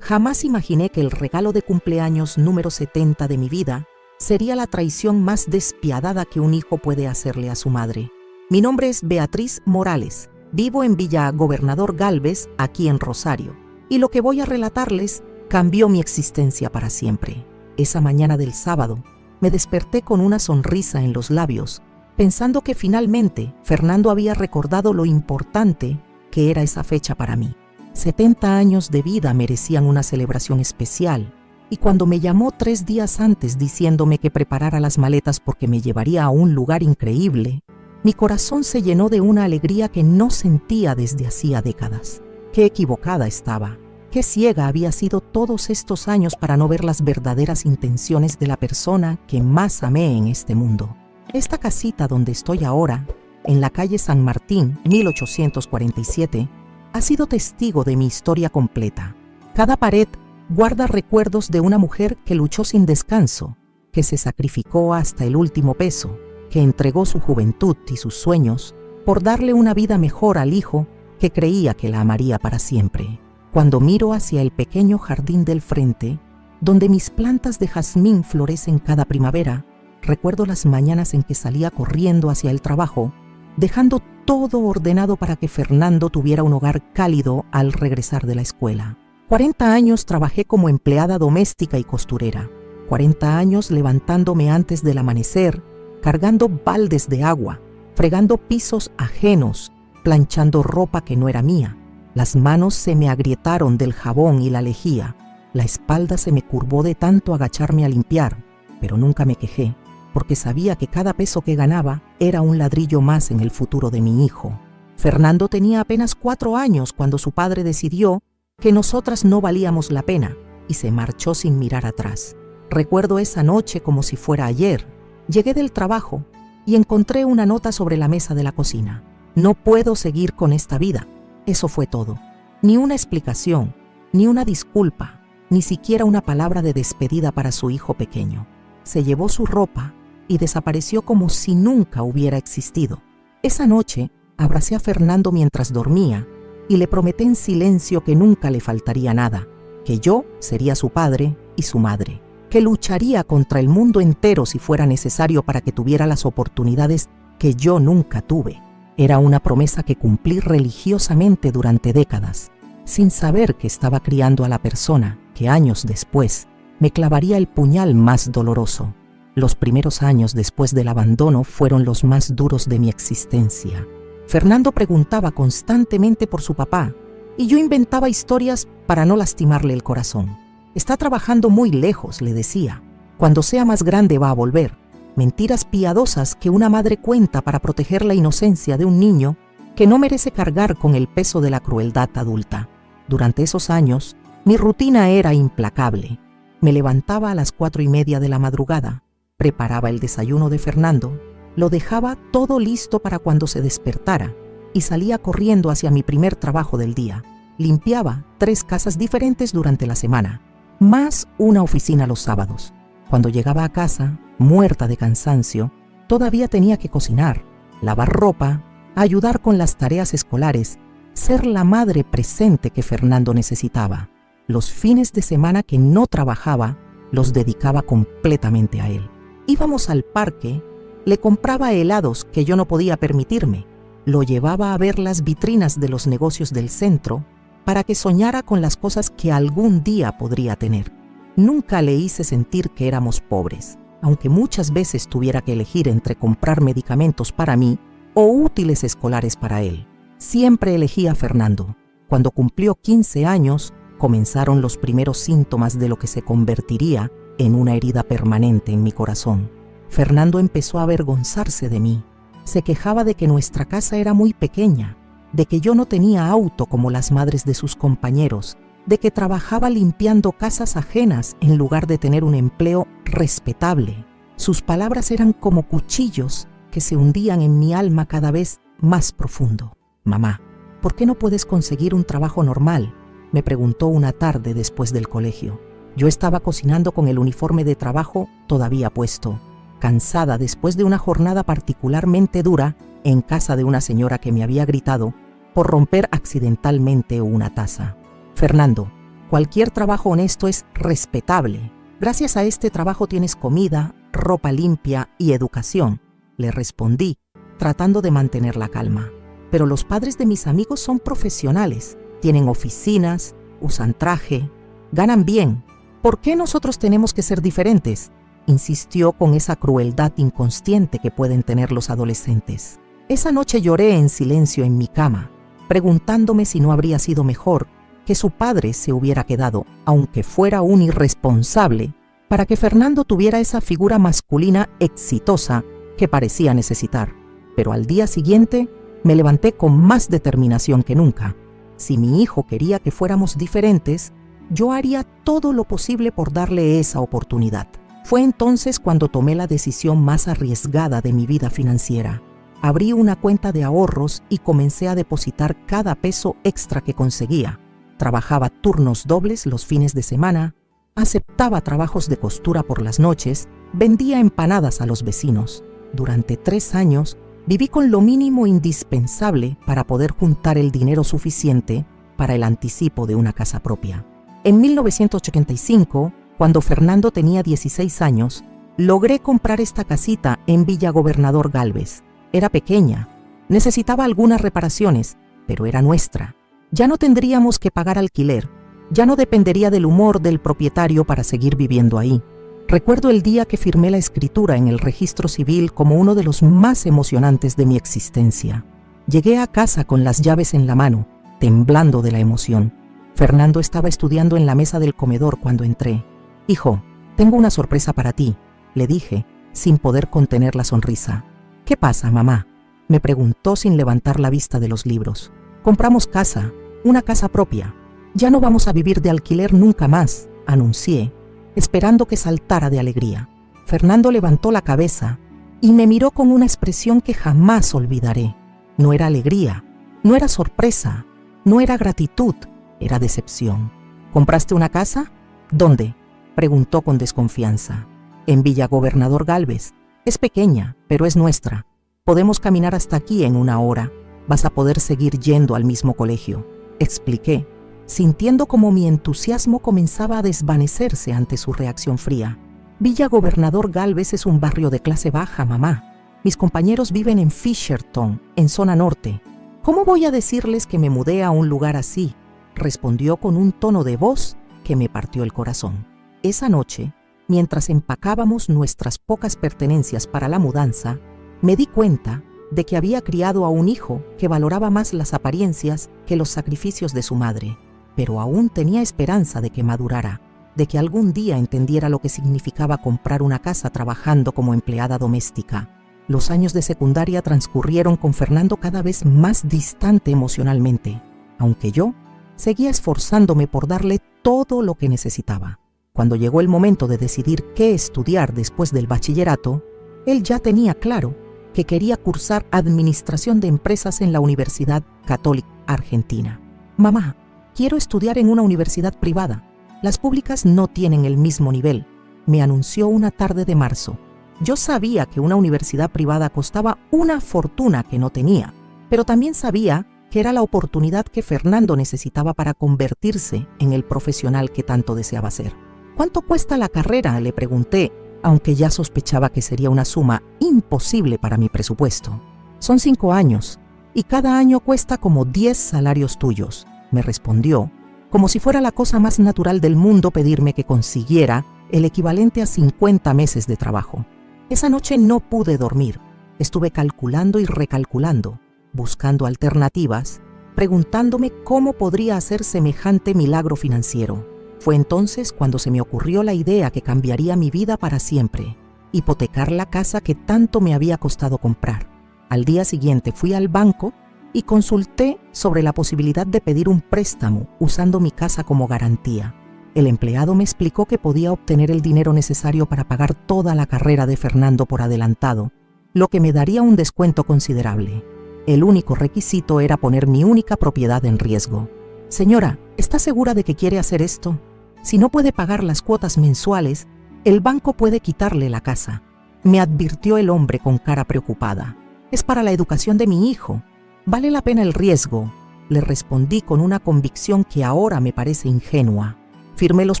Jamás imaginé que el regalo de cumpleaños número 70 de mi vida sería la traición más despiadada que un hijo puede hacerle a su madre. Mi nombre es Beatriz Morales. Vivo en Villa Gobernador Gálvez, aquí en Rosario, y lo que voy a relatarles cambió mi existencia para siempre. Esa mañana del sábado, me desperté con una sonrisa en los labios, pensando que finalmente Fernando había recordado lo importante que era esa fecha para mí. 70 años de vida merecían una celebración especial, y cuando me llamó 3 días antes diciéndome que preparara las maletas porque me llevaría a un lugar increíble, mi corazón se llenó de una alegría que no sentía desde hacía décadas. Qué equivocada estaba, qué ciega había sido todos estos años para no ver las verdaderas intenciones de la persona que más amé en este mundo. Esta casita donde estoy ahora, en la calle San Martín, 1847, ha sido testigo de mi historia completa. Cada pared guarda recuerdos de una mujer que luchó sin descanso, que se sacrificó hasta el último peso, que entregó su juventud y sus sueños por darle una vida mejor al hijo que creía que la amaría para siempre. Cuando miro hacia el pequeño jardín del frente, donde mis plantas de jazmín florecen cada primavera, recuerdo las mañanas en que salía corriendo hacia el trabajo, dejando todo ordenado para que Fernando tuviera un hogar cálido al regresar de la escuela. 40 años trabajé como empleada doméstica y costurera. 40 años levantándome antes del amanecer, cargando baldes de agua, fregando pisos ajenos, planchando ropa que no era mía. Las manos se me agrietaron del jabón y la lejía. La espalda se me curvó de tanto agacharme a limpiar, pero nunca me quejé, porque sabía que cada peso que ganaba era un ladrillo más en el futuro de mi hijo. Fernando tenía apenas 4 años cuando su padre decidió que nosotras no valíamos la pena y se marchó sin mirar atrás. Recuerdo esa noche como si fuera ayer. Llegué del trabajo y encontré una nota sobre la mesa de la cocina. No puedo seguir con esta vida. Eso fue todo. Ni una explicación, ni una disculpa, ni siquiera una palabra de despedida para su hijo pequeño. Se llevó su ropa y desapareció como si nunca hubiera existido. Esa noche abracé a Fernando mientras dormía y le prometí en silencio que nunca le faltaría nada, que yo sería su padre y su madre, que lucharía contra el mundo entero si fuera necesario para que tuviera las oportunidades que yo nunca tuve. Era una promesa que cumplí religiosamente durante décadas, sin saber que estaba criando a la persona que años después me clavaría el puñal más doloroso. Los primeros años después del abandono fueron los más duros de mi existencia. Fernando preguntaba constantemente por su papá y yo inventaba historias para no lastimarle el corazón. Está trabajando muy lejos, le decía. Cuando sea más grande va a volver. Mentiras piadosas que una madre cuenta para proteger la inocencia de un niño que no merece cargar con el peso de la crueldad adulta. Durante esos años, mi rutina era implacable. Me levantaba a las 4:30 de la madrugada, preparaba el desayuno de Fernando, lo dejaba todo listo para cuando se despertara y salía corriendo hacia mi primer trabajo del día. Limpiaba 3 casas diferentes durante la semana, más una oficina los sábados. Cuando llegaba a casa, muerta de cansancio, todavía tenía que cocinar, lavar ropa, ayudar con las tareas escolares, ser la madre presente que Fernando necesitaba. Los fines de semana que no trabajaba, los dedicaba completamente a él. Íbamos al parque, le compraba helados que yo no podía permitirme, lo llevaba a ver las vitrinas de los negocios del centro para que soñara con las cosas que algún día podría tener. Nunca le hice sentir que éramos pobres, aunque muchas veces tuviera que elegir entre comprar medicamentos para mí o útiles escolares para él. Siempre elegí a Fernando. Cuando cumplió 15 años, comenzaron los primeros síntomas de lo que se convertiría en una herida permanente en mi corazón. Fernando empezó a avergonzarse de mí. Se quejaba de que nuestra casa era muy pequeña, de que yo no tenía auto como las madres de sus compañeros, de que trabajaba limpiando casas ajenas en lugar de tener un empleo respetable. Sus palabras eran como cuchillos que se hundían en mi alma cada vez más profundo. «Mamá, ¿por qué no puedes conseguir un trabajo normal?», me preguntó una tarde después del colegio. Yo estaba cocinando con el uniforme de trabajo todavía puesto, cansada después de una jornada particularmente dura en casa de una señora que me había gritado por romper accidentalmente una taza. «Fernando, Cualquier trabajo honesto es respetable. Gracias a este trabajo tienes comida, ropa limpia y educación, le respondí, tratando de mantener la calma. Pero los padres de mis amigos son profesionales, tienen oficinas, usan traje, ganan bien. ¿Por qué nosotros tenemos que ser diferentes?, insistió con esa crueldad inconsciente que pueden tener los adolescentes. Esa noche lloré en silencio en mi cama, preguntándome si no habría sido mejor que su padre se hubiera quedado, aunque fuera un irresponsable, para que Fernando tuviera esa figura masculina exitosa que parecía necesitar. Pero al día siguiente me levanté con más determinación que nunca. Si mi hijo quería que fuéramos diferentes, yo haría todo lo posible por darle esa oportunidad. Fue entonces cuando tomé la decisión más arriesgada de mi vida financiera. Abrí una cuenta de ahorros y comencé a depositar cada peso extra que conseguía. Trabajaba turnos dobles los fines de semana, aceptaba trabajos de costura por las noches, vendía empanadas a los vecinos. Durante 3 años viví con lo mínimo indispensable para poder juntar el dinero suficiente para el anticipo de una casa propia. En 1985, cuando Fernando tenía 16 años, logré comprar esta casita en Villa Gobernador Gálvez. Era pequeña, necesitaba algunas reparaciones, pero era nuestra. Ya no tendríamos que pagar alquiler, ya no dependería del humor del propietario para seguir viviendo ahí. Recuerdo el día que firmé la escritura en el registro civil como uno de los más emocionantes de mi existencia. Llegué a casa con las llaves en la mano, temblando de la emoción. Fernando estaba estudiando en la mesa del comedor cuando entré. «Hijo, tengo una sorpresa para ti», le dije, sin poder contener la sonrisa. «¿Qué pasa, mamá?», me preguntó sin levantar la vista de los libros. «Compramos casa, una casa propia. Ya no vamos a vivir de alquiler nunca más», anuncié, esperando que saltara de alegría. Fernando levantó la cabeza y me miró con una expresión que jamás olvidaré. No era alegría, no era sorpresa, no era gratitud, era decepción. «¿Compraste una casa? ¿Dónde?», preguntó con desconfianza. «En Villa Gobernador Gálvez. Es pequeña, pero es nuestra. Podemos caminar hasta aquí en 1 hora. Vas a poder seguir yendo al mismo colegio», expliqué, sintiendo como mi entusiasmo comenzaba a desvanecerse ante su reacción fría. «Villa Gobernador Gálvez es un barrio de clase baja, mamá. Mis compañeros viven en Fisherton, en zona norte. ¿Cómo voy a decirles que me mudé a un lugar así?», respondió con un tono de voz que me partió el corazón. Esa noche, mientras empacábamos nuestras pocas pertenencias para la mudanza, me di cuenta de que había criado a un hijo que valoraba más las apariencias que los sacrificios de su madre, pero aún tenía esperanza de que madurara, de que algún día entendiera lo que significaba comprar una casa trabajando como empleada doméstica. Los años de secundaria transcurrieron con Fernando cada vez más distante emocionalmente, aunque yo seguía esforzándome por darle todo lo que necesitaba. Cuando llegó el momento de decidir qué estudiar después del bachillerato, él ya tenía claro que quería cursar Administración de Empresas en la Universidad Católica Argentina. «Mamá, quiero estudiar en una universidad privada. Las públicas no tienen el mismo nivel», me anunció una tarde de marzo. Yo sabía que una universidad privada costaba una fortuna que no tenía, pero también sabía que era la oportunidad que Fernando necesitaba para convertirse en el profesional que tanto deseaba ser. «¿Cuánto cuesta la carrera?», le pregunté, aunque ya sospechaba que sería una suma imposible para mi presupuesto. «Son 5 años, y cada año cuesta como 10 salarios tuyos», me respondió, como si fuera la cosa más natural del mundo pedirme que consiguiera el equivalente a 50 meses de trabajo. Esa noche no pude dormir. Estuve calculando y recalculando, buscando alternativas, preguntándome cómo podría hacer semejante milagro financiero. Fue entonces cuando se me ocurrió la idea que cambiaría mi vida para siempre: hipotecar la casa que tanto me había costado comprar. Al día siguiente fui al banco y consulté sobre la posibilidad de pedir un préstamo usando mi casa como garantía. El empleado me explicó que podía obtener el dinero necesario para pagar toda la carrera de Fernando por adelantado, lo que me daría un descuento considerable. El único requisito era poner mi única propiedad en riesgo. «Señora, ¿está segura de que quiere hacer esto? Si no puede pagar las cuotas mensuales, el banco puede quitarle la casa», me advirtió el hombre con cara preocupada. «Es para la educación de mi hijo. Vale la pena el riesgo», le respondí con una convicción que ahora me parece ingenua. Firmé los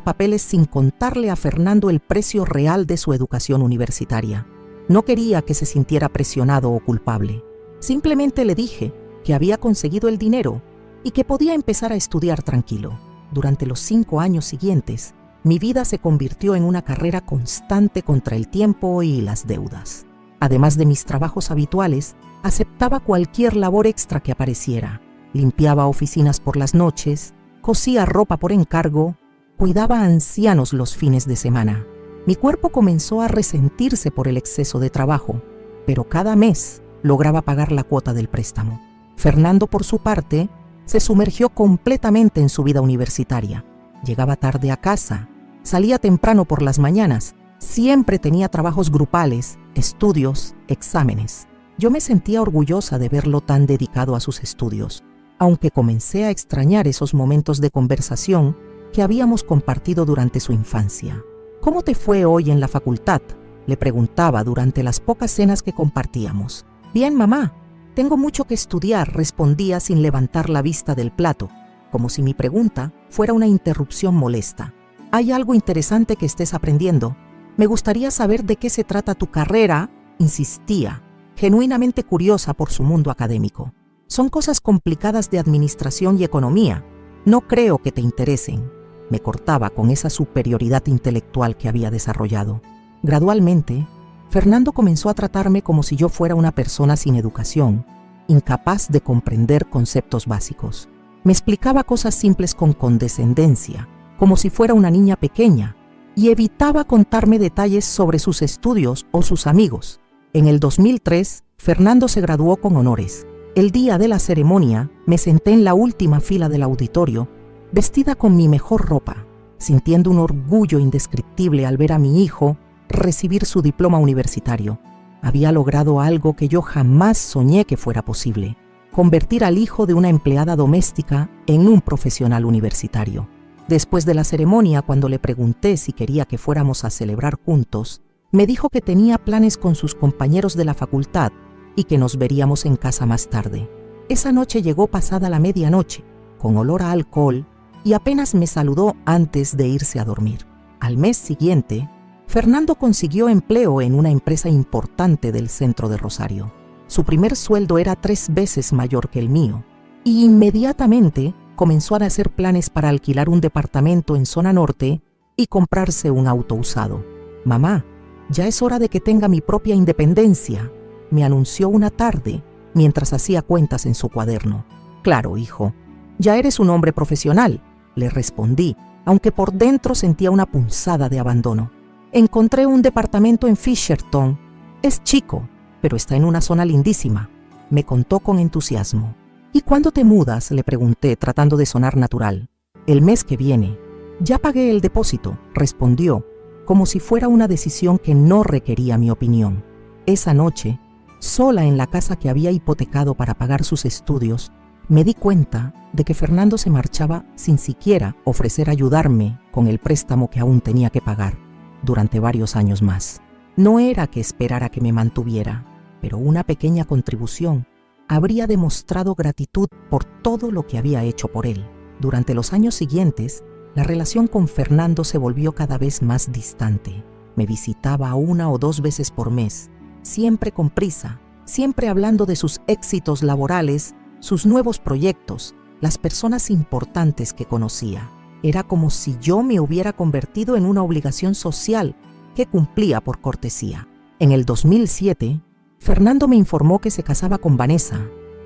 papeles sin contarle a Fernando el precio real de su educación universitaria. No quería que se sintiera presionado o culpable. Simplemente le dije que había conseguido el dinero y que podía empezar a estudiar tranquilo. Durante los 5 años siguientes, mi vida se convirtió en una carrera constante contra el tiempo y las deudas. Además de mis trabajos habituales, aceptaba cualquier labor extra que apareciera. Limpiaba oficinas por las noches, cosía ropa por encargo, cuidaba a ancianos los fines de semana. Mi cuerpo comenzó a resentirse por el exceso de trabajo, pero cada mes lograba pagar la cuota del préstamo. Fernando, por su parte, se sumergió completamente en su vida universitaria. Llegaba tarde a casa, salía temprano por las mañanas, siempre tenía trabajos grupales, estudios, exámenes. Yo me sentía orgullosa de verlo tan dedicado a sus estudios, aunque comencé a extrañar esos momentos de conversación que habíamos compartido durante su infancia. ¿Cómo te fue hoy en la facultad?, le preguntaba durante las pocas cenas que compartíamos. Bien, mamá. Tengo mucho que estudiar, respondía sin levantar la vista del plato, como si mi pregunta fuera una interrupción molesta. ¿Hay algo interesante que estés aprendiendo? Me gustaría saber de qué se trata tu carrera, insistía, genuinamente curiosa por su mundo académico. Son cosas complicadas de administración y economía. No creo que te interesen. Me cortaba con esa superioridad intelectual que había desarrollado. Gradualmente, Fernando comenzó a tratarme como si yo fuera una persona sin educación, incapaz de comprender conceptos básicos. Me explicaba cosas simples con condescendencia, como si fuera una niña pequeña, y evitaba contarme detalles sobre sus estudios o sus amigos. En el 2003, Fernando se graduó con honores. El día de la ceremonia, me senté en la última fila del auditorio, vestida con mi mejor ropa, sintiendo un orgullo indescriptible al ver a mi hijo recibir su diploma universitario. Había logrado algo que yo jamás soñé que fuera posible: convertir al hijo de una empleada doméstica en un profesional universitario. Después de la ceremonia, cuando le pregunté si quería que fuéramos a celebrar juntos, me dijo que tenía planes con sus compañeros de la facultad y que nos veríamos en casa más tarde. Esa noche llegó pasada la medianoche, con olor a alcohol, y apenas me saludó antes de irse a dormir. Al mes siguiente, Fernando consiguió empleo en una empresa importante del centro de Rosario. Su primer sueldo era 3 veces mayor que el mío, y inmediatamente comenzó a hacer planes para alquilar un departamento en zona norte y comprarse un auto usado. «Mamá, ya es hora de que tenga mi propia independencia», me anunció una tarde mientras hacía cuentas en su cuaderno. «Claro, hijo, ya eres un hombre profesional», le respondí, aunque por dentro sentía una punzada de abandono. «Encontré un departamento en Fisherton. Es chico, pero está en una zona lindísima», me contó con entusiasmo. «¿Y cuándo te mudas?», le pregunté, tratando de sonar natural. «El mes que viene». «Ya pagué el depósito», respondió, como si fuera una decisión que no requería mi opinión. Esa noche, sola en la casa que había hipotecado para pagar sus estudios, me di cuenta de que Fernando se marchaba sin siquiera ofrecer ayudarme con el préstamo que aún tenía que pagar durante varios años más. No era que esperara que me mantuviera, pero una pequeña contribución habría demostrado gratitud por todo lo que había hecho por él. Durante los años siguientes, la relación con Fernando se volvió cada vez más distante. Me visitaba 1 o 2 veces por mes, siempre con prisa, siempre hablando de sus éxitos laborales, sus nuevos proyectos, las personas importantes que conocía. Era como si yo me hubiera convertido en una obligación social que cumplía por cortesía. En el 2007, Fernando me informó que se casaba con Vanessa,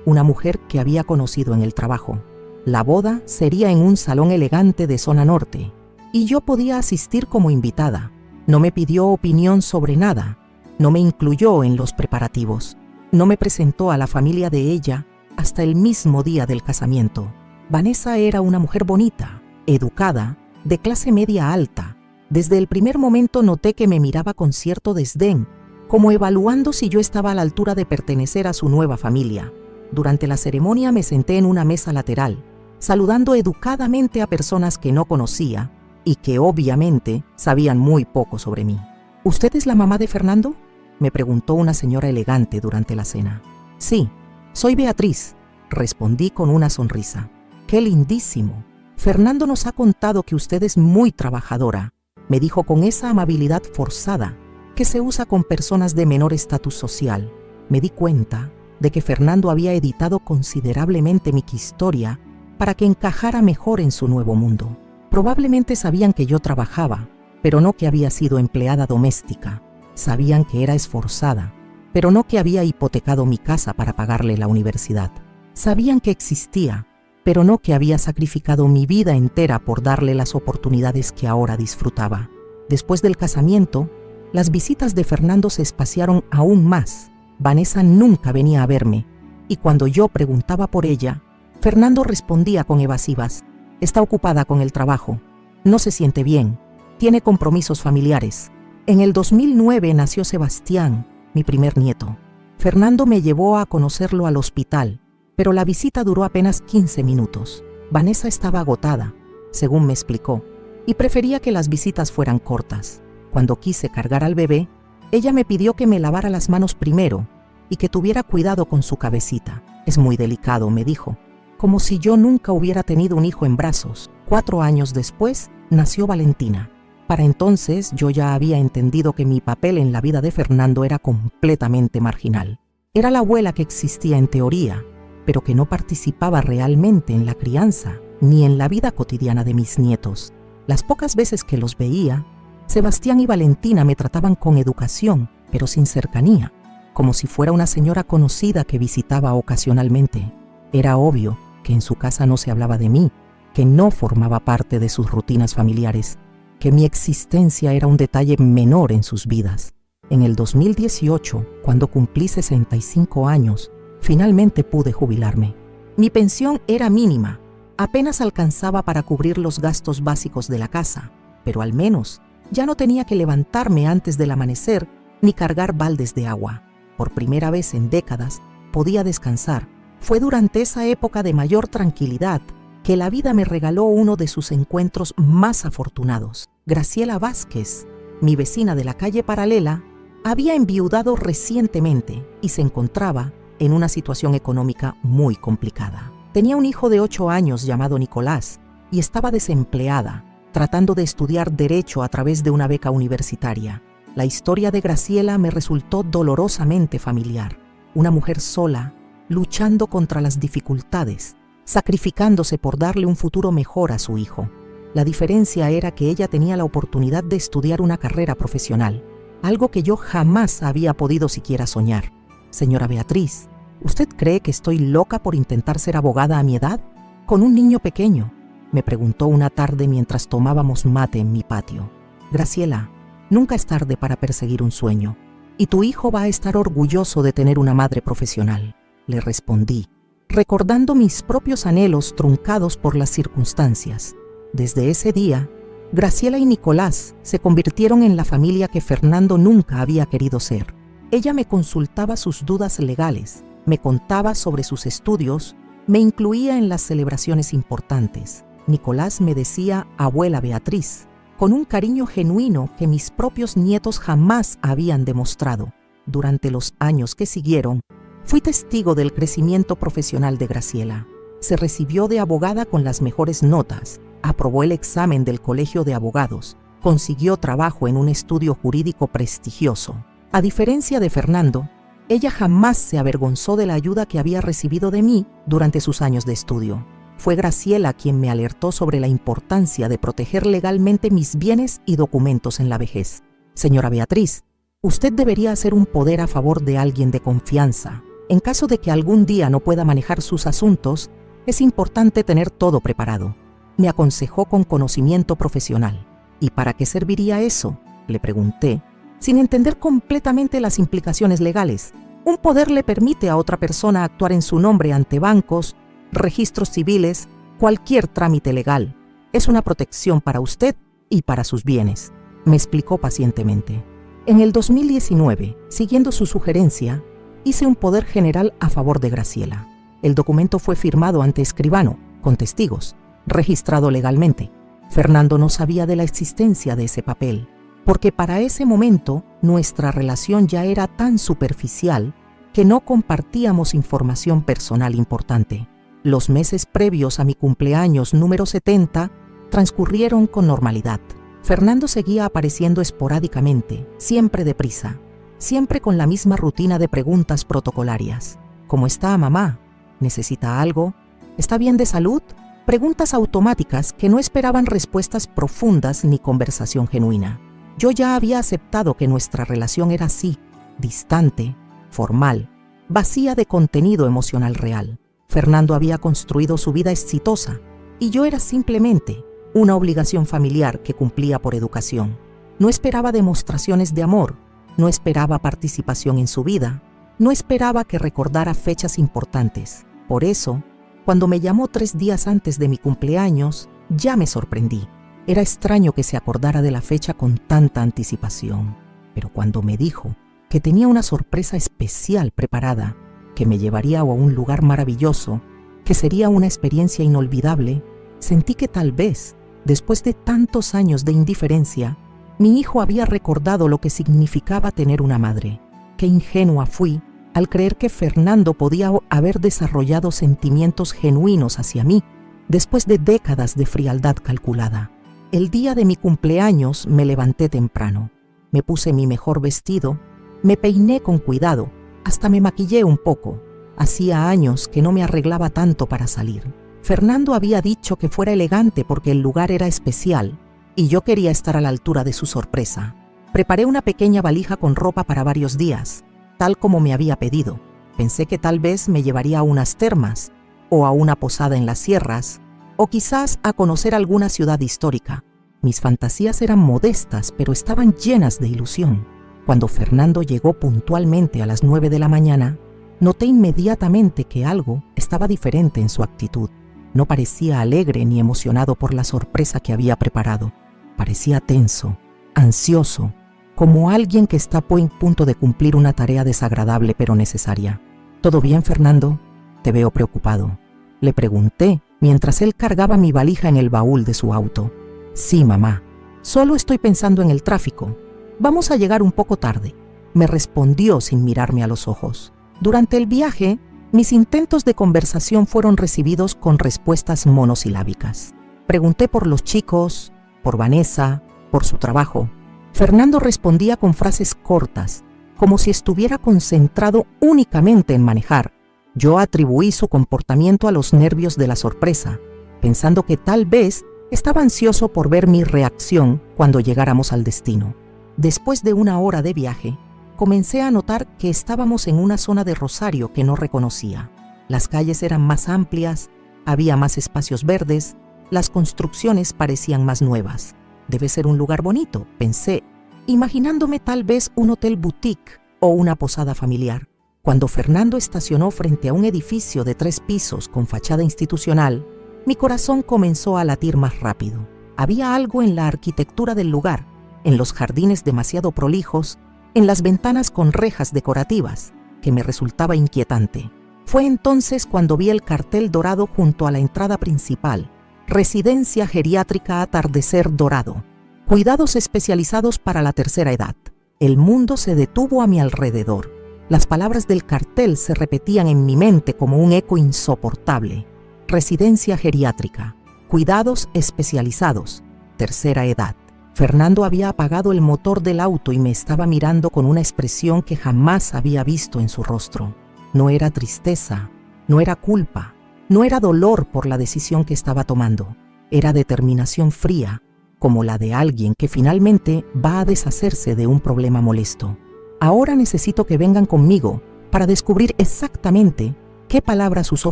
una mujer que había conocido en el trabajo. La boda sería en un salón elegante de zona norte, y yo podía asistir como invitada. No me pidió opinión sobre nada, no me incluyó en los preparativos, no me presentó a la familia de ella hasta el mismo día del casamiento. Vanessa era una mujer bonita, educada, de clase media alta. Desde el primer momento noté que me miraba con cierto desdén, como evaluando si yo estaba a la altura de pertenecer a su nueva familia. Durante la ceremonia me senté en una mesa lateral, saludando educadamente a personas que no conocía y que obviamente sabían muy poco sobre mí. «¿Usted es la mamá de Fernando?», me preguntó una señora elegante durante la cena. «Sí, soy Beatriz», respondí con una sonrisa. ¡Qué lindísimo! Fernando nos ha contado que usted es muy trabajadora, me dijo con esa amabilidad forzada que se usa con personas de menor estatus social. Me di cuenta de que Fernando había editado considerablemente mi historia para que encajara mejor en su nuevo mundo. Probablemente sabían que yo trabajaba, pero no que había sido empleada doméstica. Sabían que era esforzada, pero no que había hipotecado mi casa para pagarle la universidad. Sabían que existía, pero no que había sacrificado mi vida entera por darle las oportunidades que ahora disfrutaba. Después del casamiento, las visitas de Fernando se espaciaron aún más. Vanessa nunca venía a verme, y cuando yo preguntaba por ella, Fernando respondía con evasivas. Está ocupada con el trabajo, no se siente bien, tiene compromisos familiares. En el 2009 nació Sebastián, mi primer nieto. Fernando me llevó a conocerlo al hospital, pero la visita duró apenas 15 minutos. Vanessa estaba agotada, según me explicó, y prefería que las visitas fueran cortas. Cuando quise cargar al bebé, ella me pidió que me lavara las manos primero y que tuviera cuidado con su cabecita. Es muy delicado, me dijo, como si yo nunca hubiera tenido un hijo en brazos. 4 años después, nació Valentina. Para entonces, yo ya había entendido que mi papel en la vida de Fernando era completamente marginal. Era la abuela que existía en teoría, pero que no participaba realmente en la crianza ni en la vida cotidiana de mis nietos. Las pocas veces que los veía, Sebastián y Valentina me trataban con educación, pero sin cercanía, como si fuera una señora conocida que visitaba ocasionalmente. Era obvio que en su casa no se hablaba de mí, que no formaba parte de sus rutinas familiares, que mi existencia era un detalle menor en sus vidas. En el 2018, cuando cumplí 65 años, finalmente pude jubilarme. Mi pensión era mínima, apenas alcanzaba para cubrir los gastos básicos de la casa, pero al menos ya no tenía que levantarme antes del amanecer ni cargar baldes de agua. Por primera vez en décadas podía descansar. Fue durante esa época de mayor tranquilidad que la vida me regaló uno de sus encuentros más afortunados. Graciela Vázquez, mi vecina de la calle paralela, había enviudado recientemente y se encontraba en una situación económica muy complicada. Tenía un hijo de 8 años llamado Nicolás y estaba desempleada, tratando de estudiar Derecho a través de una beca universitaria. La historia de Graciela me resultó dolorosamente familiar. Una mujer sola, luchando contra las dificultades, sacrificándose por darle un futuro mejor a su hijo. La diferencia era que ella tenía la oportunidad de estudiar una carrera profesional, algo que yo jamás había podido siquiera soñar. Señora Beatriz, ¿usted cree que estoy loca por intentar ser abogada a mi edad? ¿Con un niño pequeño?, me preguntó una tarde mientras tomábamos mate en mi patio. Graciela, nunca es tarde para perseguir un sueño, y tu hijo va a estar orgulloso de tener una madre profesional, le respondí, recordando mis propios anhelos truncados por las circunstancias. Desde ese día, Graciela y Nicolás se convirtieron en la familia que Fernando nunca había querido ser. Ella me consultaba sus dudas legales, me contaba sobre sus estudios, me incluía en las celebraciones importantes. Nicolás me decía abuela Beatriz, con un cariño genuino que mis propios nietos jamás habían demostrado. Durante los años que siguieron, fui testigo del crecimiento profesional de Graciela. Se recibió de abogada con las mejores notas, aprobó el examen del Colegio de Abogados, consiguió trabajo en un estudio jurídico prestigioso. A diferencia de Fernando, ella jamás se avergonzó de la ayuda que había recibido de mí durante sus años de estudio. Fue Graciela quien me alertó sobre la importancia de proteger legalmente mis bienes y documentos en la vejez. Señora Beatriz, usted debería hacer un poder a favor de alguien de confianza. En caso de que algún día no pueda manejar sus asuntos, es importante tener todo preparado. Me aconsejó con conocimiento profesional. ¿Y para qué serviría eso?, le pregunté, sin entender completamente las implicaciones legales. Un poder le permite a otra persona actuar en su nombre ante bancos, registros civiles, cualquier trámite legal. Es una protección para usted y para sus bienes, me explicó pacientemente. En el 2019, siguiendo su sugerencia, hice un poder general a favor de Graciela. El documento fue firmado ante escribano, con testigos, registrado legalmente. Fernando no sabía de la existencia de ese papel, porque para ese momento nuestra relación ya era tan superficial que no compartíamos información personal importante. Los meses previos a mi cumpleaños número 70 transcurrieron con normalidad. Fernando seguía apareciendo esporádicamente, siempre deprisa, siempre con la misma rutina de preguntas protocolarias. ¿Cómo está, mamá? ¿Necesita algo? ¿Está bien de salud? Preguntas automáticas que no esperaban respuestas profundas ni conversación genuina. Yo ya había aceptado que nuestra relación era así, distante, formal, vacía de contenido emocional real. Fernando había construido su vida exitosa y yo era simplemente una obligación familiar que cumplía por educación. No esperaba demostraciones de amor, no esperaba participación en su vida, no esperaba que recordara fechas importantes. Por eso, cuando me llamó 3 días antes de mi cumpleaños, ya me sorprendí. Era extraño que se acordara de la fecha con tanta anticipación, pero cuando me dijo que tenía una sorpresa especial preparada, que me llevaría a un lugar maravilloso, que sería una experiencia inolvidable, sentí que tal vez, después de tantos años de indiferencia, mi hijo había recordado lo que significaba tener una madre. Qué ingenua fui al creer que Fernando podía haber desarrollado sentimientos genuinos hacia mí después de décadas de frialdad calculada. El día de mi cumpleaños me levanté temprano, me puse mi mejor vestido, me peiné con cuidado, hasta me maquillé un poco. Hacía años que no me arreglaba tanto para salir. Fernando había dicho que fuera elegante porque el lugar era especial y yo quería estar a la altura de su sorpresa. Preparé una pequeña valija con ropa para varios días, tal como me había pedido. Pensé que tal vez me llevaría a unas termas, o a una posada en las sierras, o quizás a conocer alguna ciudad histórica. Mis fantasías eran modestas, pero estaban llenas de ilusión. Cuando Fernando llegó puntualmente a las 9 de la mañana, noté inmediatamente que algo estaba diferente en su actitud. No parecía alegre ni emocionado por la sorpresa que había preparado. Parecía tenso, ansioso, como alguien que está a punto de cumplir una tarea desagradable pero necesaria. ¿Todo bien, Fernando? Te veo preocupado. Le pregunté mientras él cargaba mi valija en el baúl de su auto. Sí, mamá. Solo estoy pensando en el tráfico. Vamos a llegar un poco tarde, me respondió sin mirarme a los ojos. Durante el viaje, mis intentos de conversación fueron recibidos con respuestas monosilábicas. Pregunté por los chicos, por Vanessa, por su trabajo. Fernando respondía con frases cortas, como si estuviera concentrado únicamente en manejar. Yo atribuí su comportamiento a los nervios de la sorpresa, pensando que tal vez estaba ansioso por ver mi reacción cuando llegáramos al destino. Después de 1 hora de viaje, comencé a notar que estábamos en una zona de Rosario que no reconocía. Las calles eran más amplias, había más espacios verdes, las construcciones parecían más nuevas. Debe ser un lugar bonito, pensé, imaginándome tal vez un hotel boutique o una posada familiar. Cuando Fernando estacionó frente a un edificio de 3 pisos con fachada institucional, mi corazón comenzó a latir más rápido. Había algo en la arquitectura del lugar, en los jardines demasiado prolijos, en las ventanas con rejas decorativas, que me resultaba inquietante. Fue entonces cuando vi el cartel dorado junto a la entrada principal: Residencia Geriátrica Atardecer Dorado. Cuidados especializados para la tercera edad. El mundo se detuvo a mi alrededor. Las palabras del cartel se repetían en mi mente como un eco insoportable. Residencia geriátrica. Cuidados especializados. Tercera edad. Fernando había apagado el motor del auto y me estaba mirando con una expresión que jamás había visto en su rostro. No era tristeza, no era culpa, no era dolor por la decisión que estaba tomando. Era determinación fría, como la de alguien que finalmente va a deshacerse de un problema molesto. Ahora necesito que vengan conmigo para descubrir exactamente qué palabras usó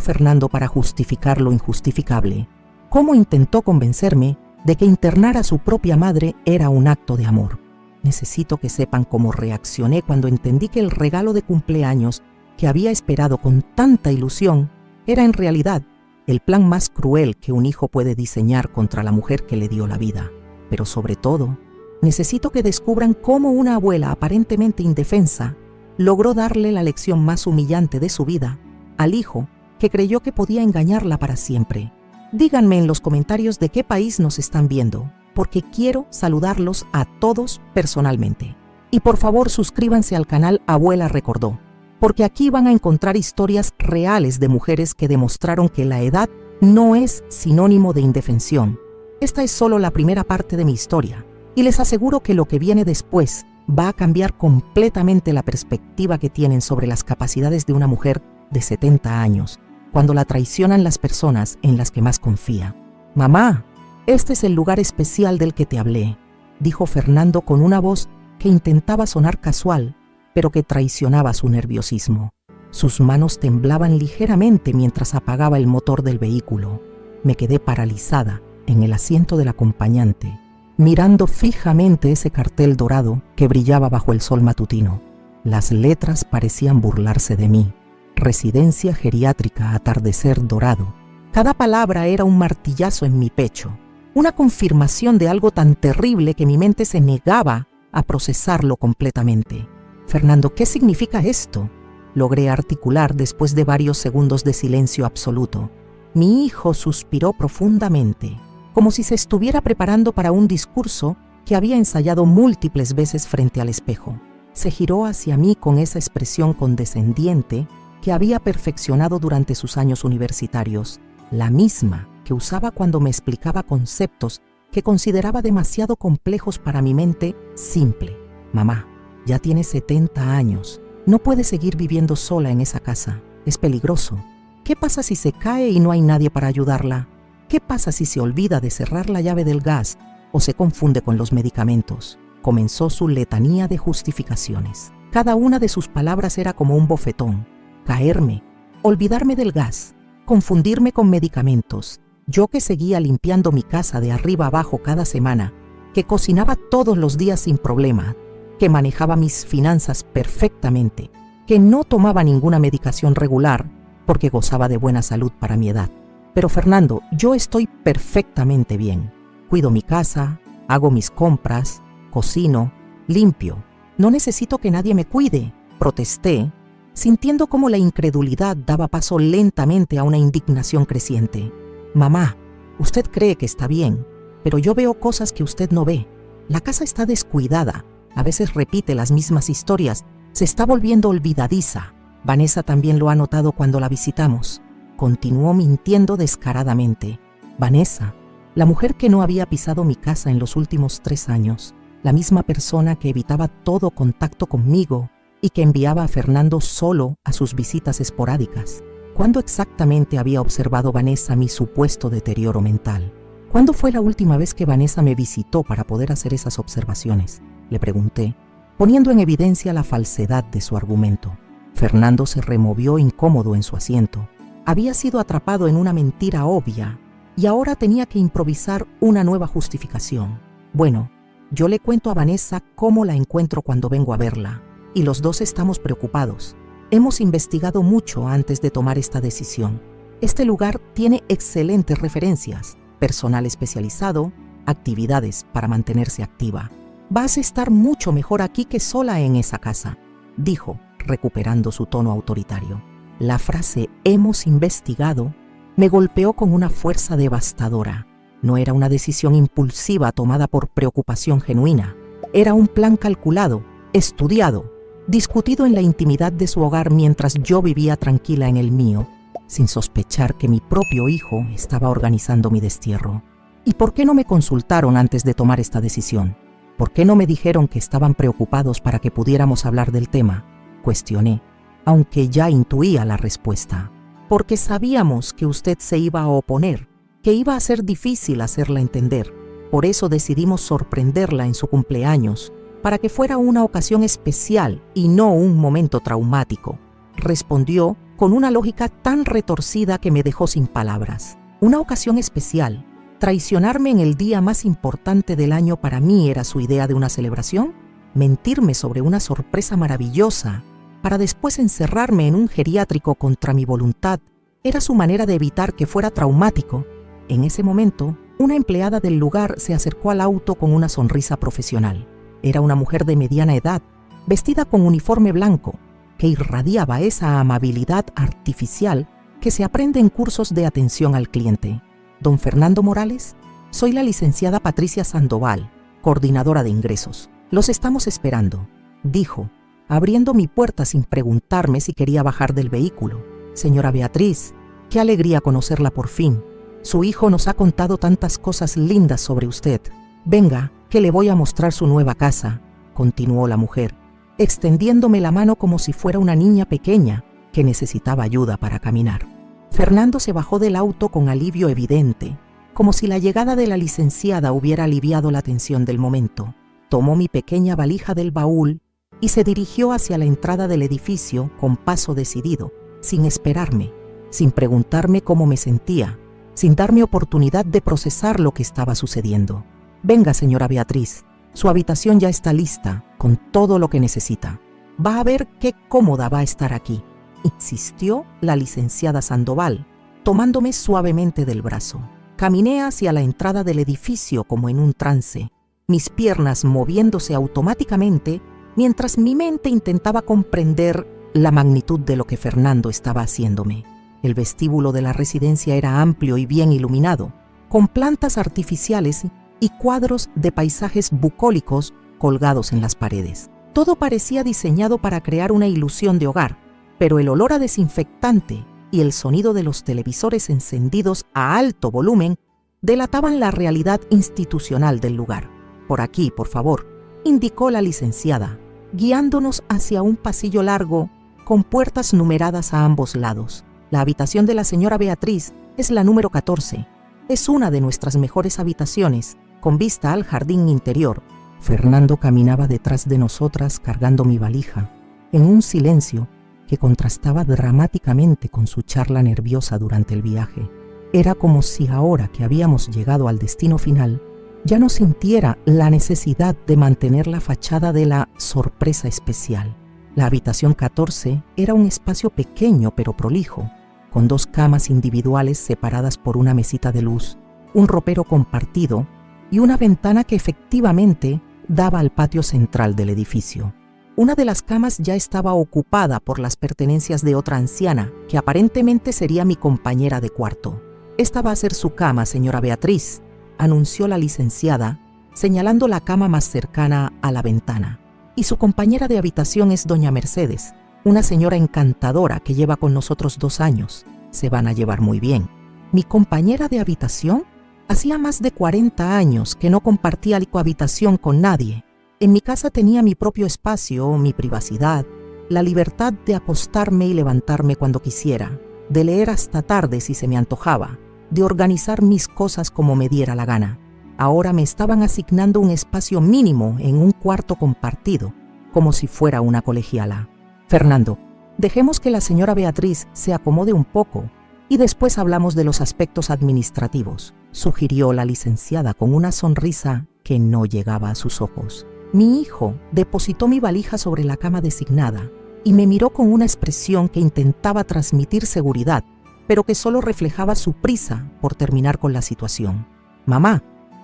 Fernando para justificar lo injustificable. Cómo intentó convencerme de que internar a su propia madre era un acto de amor. Necesito que sepan cómo reaccioné cuando entendí que el regalo de cumpleaños que había esperado con tanta ilusión era en realidad el plan más cruel que un hijo puede diseñar contra la mujer que le dio la vida. Pero sobre todo, necesito que descubran cómo una abuela aparentemente indefensa logró darle la lección más humillante de su vida al hijo que creyó que podía engañarla para siempre. Díganme en los comentarios de qué país nos están viendo, porque quiero saludarlos a todos personalmente. Y por favor suscríbanse al canal Abuela Recordó. porque aquí van a encontrar historias reales de mujeres que demostraron que la edad no es sinónimo de indefensión. Esta es solo la primera parte de mi historia, y les aseguro que lo que viene después va a cambiar completamente la perspectiva que tienen sobre las capacidades de una mujer de 70 años, cuando la traicionan las personas en las que más confía. «Mamá, este es el lugar especial del que te hablé», dijo Fernando con una voz que intentaba sonar casual, pero que traicionaba su nerviosismo. Sus manos temblaban ligeramente mientras apagaba el motor del vehículo. Me quedé paralizada en el asiento del acompañante, mirando fijamente ese cartel dorado que brillaba bajo el sol matutino. Las letras parecían burlarse de mí. Residencia geriátrica Atardecer Dorado. Cada palabra era un martillazo en mi pecho, una confirmación de algo tan terrible que mi mente se negaba a procesarlo completamente. «Fernando, ¿qué significa esto?», logré articular después de varios segundos de silencio absoluto. Mi hijo suspiró profundamente, como si se estuviera preparando para un discurso que había ensayado múltiples veces frente al espejo. Se giró hacia mí con esa expresión condescendiente que había perfeccionado durante sus años universitarios, la misma que usaba cuando me explicaba conceptos que consideraba demasiado complejos para mi mente simple. «Mamá, ya tiene 70 años. No puede seguir viviendo sola en esa casa. Es peligroso. ¿Qué pasa si se cae y no hay nadie para ayudarla? ¿Qué pasa si se olvida de cerrar la llave del gas o se confunde con los medicamentos?». Comenzó su letanía de justificaciones. Cada una de sus palabras era como un bofetón. Caerme, olvidarme del gas, confundirme con medicamentos. Yo que seguía limpiando mi casa de arriba abajo cada semana, que cocinaba todos los días sin problema, que manejaba mis finanzas perfectamente, que no tomaba ninguna medicación regular porque gozaba de buena salud para mi edad. «Pero Fernando, yo estoy perfectamente bien. Cuido mi casa, hago mis compras, cocino, limpio. No necesito que nadie me cuide», protesté, sintiendo cómo la incredulidad daba paso lentamente a una indignación creciente. «Mamá, usted cree que está bien, pero yo veo cosas que usted no ve. La casa está descuidada, a veces repite las mismas historias, se está volviendo olvidadiza. Vanessa también lo ha notado cuando la visitamos», continuó mintiendo descaradamente. Vanessa, la mujer que no había pisado mi casa en los últimos 3 años, la misma persona que evitaba todo contacto conmigo y que enviaba a Fernando solo a sus visitas esporádicas. ¿Cuándo exactamente había observado Vanessa mi supuesto deterioro mental? ¿Cuándo fue la última vez que Vanessa me visitó para poder hacer esas observaciones?, le pregunté, poniendo en evidencia la falsedad de su argumento. Fernando se removió incómodo en su asiento. Había sido atrapado en una mentira obvia y ahora tenía que improvisar una nueva justificación. «Bueno, yo le cuento a Vanessa cómo la encuentro cuando vengo a verla, y los dos estamos preocupados. Hemos investigado mucho antes de tomar esta decisión. Este lugar tiene excelentes referencias, personal especializado, actividades para mantenerse activa. Vas a estar mucho mejor aquí que sola en esa casa», dijo, recuperando su tono autoritario. La frase «hemos investigado» me golpeó con una fuerza devastadora. No era una decisión impulsiva tomada por preocupación genuina. Era un plan calculado, estudiado, discutido en la intimidad de su hogar mientras yo vivía tranquila en el mío, sin sospechar que mi propio hijo estaba organizando mi destierro. ¿Y por qué no me consultaron antes de tomar esta decisión? ¿Por qué no me dijeron que estaban preocupados para que pudiéramos hablar del tema?, cuestioné, aunque ya intuía la respuesta. «Porque sabíamos que usted se iba a oponer, que iba a ser difícil hacerla entender. Por eso decidimos sorprenderla en su cumpleaños, para que fuera una ocasión especial y no un momento traumático», respondió con una lógica tan retorcida que me dejó sin palabras. «Una ocasión especial. ¿Traicionarme en el día más importante del año para mí era su idea de una celebración? ¿Mentirme sobre una sorpresa maravillosa para después encerrarme en un geriátrico contra mi voluntad era su manera de evitar que fuera traumático?» En ese momento, una empleada del lugar se acercó al auto con una sonrisa profesional. Era una mujer de mediana edad, vestida con uniforme blanco, que irradiaba esa amabilidad artificial que se aprende en cursos de atención al cliente. «Don Fernando Morales, soy la licenciada Patricia Sandoval, coordinadora de ingresos. Los estamos esperando», dijo, abriendo mi puerta sin preguntarme si quería bajar del vehículo. Señora Beatriz, qué alegría conocerla por fin. Su hijo nos ha contado tantas cosas lindas sobre usted. Venga, que le voy a mostrar su nueva casa, continuó la mujer, extendiéndome la mano como si fuera una niña pequeña que necesitaba ayuda para caminar. Fernando se bajó del auto con alivio evidente, como si la llegada de la licenciada hubiera aliviado la tensión del momento. Tomó mi pequeña valija del baúl y se dirigió hacia la entrada del edificio con paso decidido, sin esperarme, sin preguntarme cómo me sentía, sin darme oportunidad de procesar lo que estaba sucediendo. Venga, señora Beatriz, su habitación ya está lista, con todo lo que necesita. Va a ver qué cómoda va a estar aquí, insistió la licenciada Sandoval, tomándome suavemente del brazo. Caminé hacia la entrada del edificio como en un trance, mis piernas moviéndose automáticamente mientras mi mente intentaba comprender la magnitud de lo que Fernando estaba haciéndome. El vestíbulo de la residencia era amplio y bien iluminado, con plantas artificiales y cuadros de paisajes bucólicos colgados en las paredes. Todo parecía diseñado para crear una ilusión de hogar, pero el olor a desinfectante y el sonido de los televisores encendidos a alto volumen delataban la realidad institucional del lugar. Por aquí, por favor, indicó la licenciada, guiándonos hacia un pasillo largo con puertas numeradas a ambos lados. La habitación de la señora Beatriz es la número 14. Es una de nuestras mejores habitaciones, con vista al jardín interior. Fernando caminaba detrás de nosotras cargando mi valija, en un silencio que contrastaba dramáticamente con su charla nerviosa durante el viaje. Era como si ahora que habíamos llegado al destino final, ya no sintiera la necesidad de mantener la fachada de la sorpresa especial. La habitación 14 era un espacio pequeño pero prolijo, con 2 camas individuales separadas por una mesita de luz, un ropero compartido y una ventana que efectivamente daba al patio central del edificio. Una de las camas ya estaba ocupada por las pertenencias de otra anciana, que aparentemente sería mi compañera de cuarto. «Esta va a ser su cama, señora Beatriz», anunció la licenciada, señalando la cama más cercana a la ventana. «Y su compañera de habitación es doña Mercedes, una señora encantadora que lleva con nosotros 2 años. Se van a llevar muy bien». ¿Mi compañera de habitación? Hacía más de 40 años que no compartía habitación con nadie. En mi casa tenía mi propio espacio, mi privacidad, la libertad de acostarme y levantarme cuando quisiera, de leer hasta tarde si se me antojaba, de organizar mis cosas como me diera la gana. Ahora me estaban asignando un espacio mínimo en un cuarto compartido, como si fuera una colegiala. «Fernando, dejemos que la señora Beatriz se acomode un poco y después hablamos de los aspectos administrativos», sugirió la licenciada con una sonrisa que no llegaba a sus ojos. Mi hijo depositó mi valija sobre la cama designada y me miró con una expresión que intentaba transmitir seguridad, pero que solo reflejaba su prisa por terminar con la situación. «Mamá,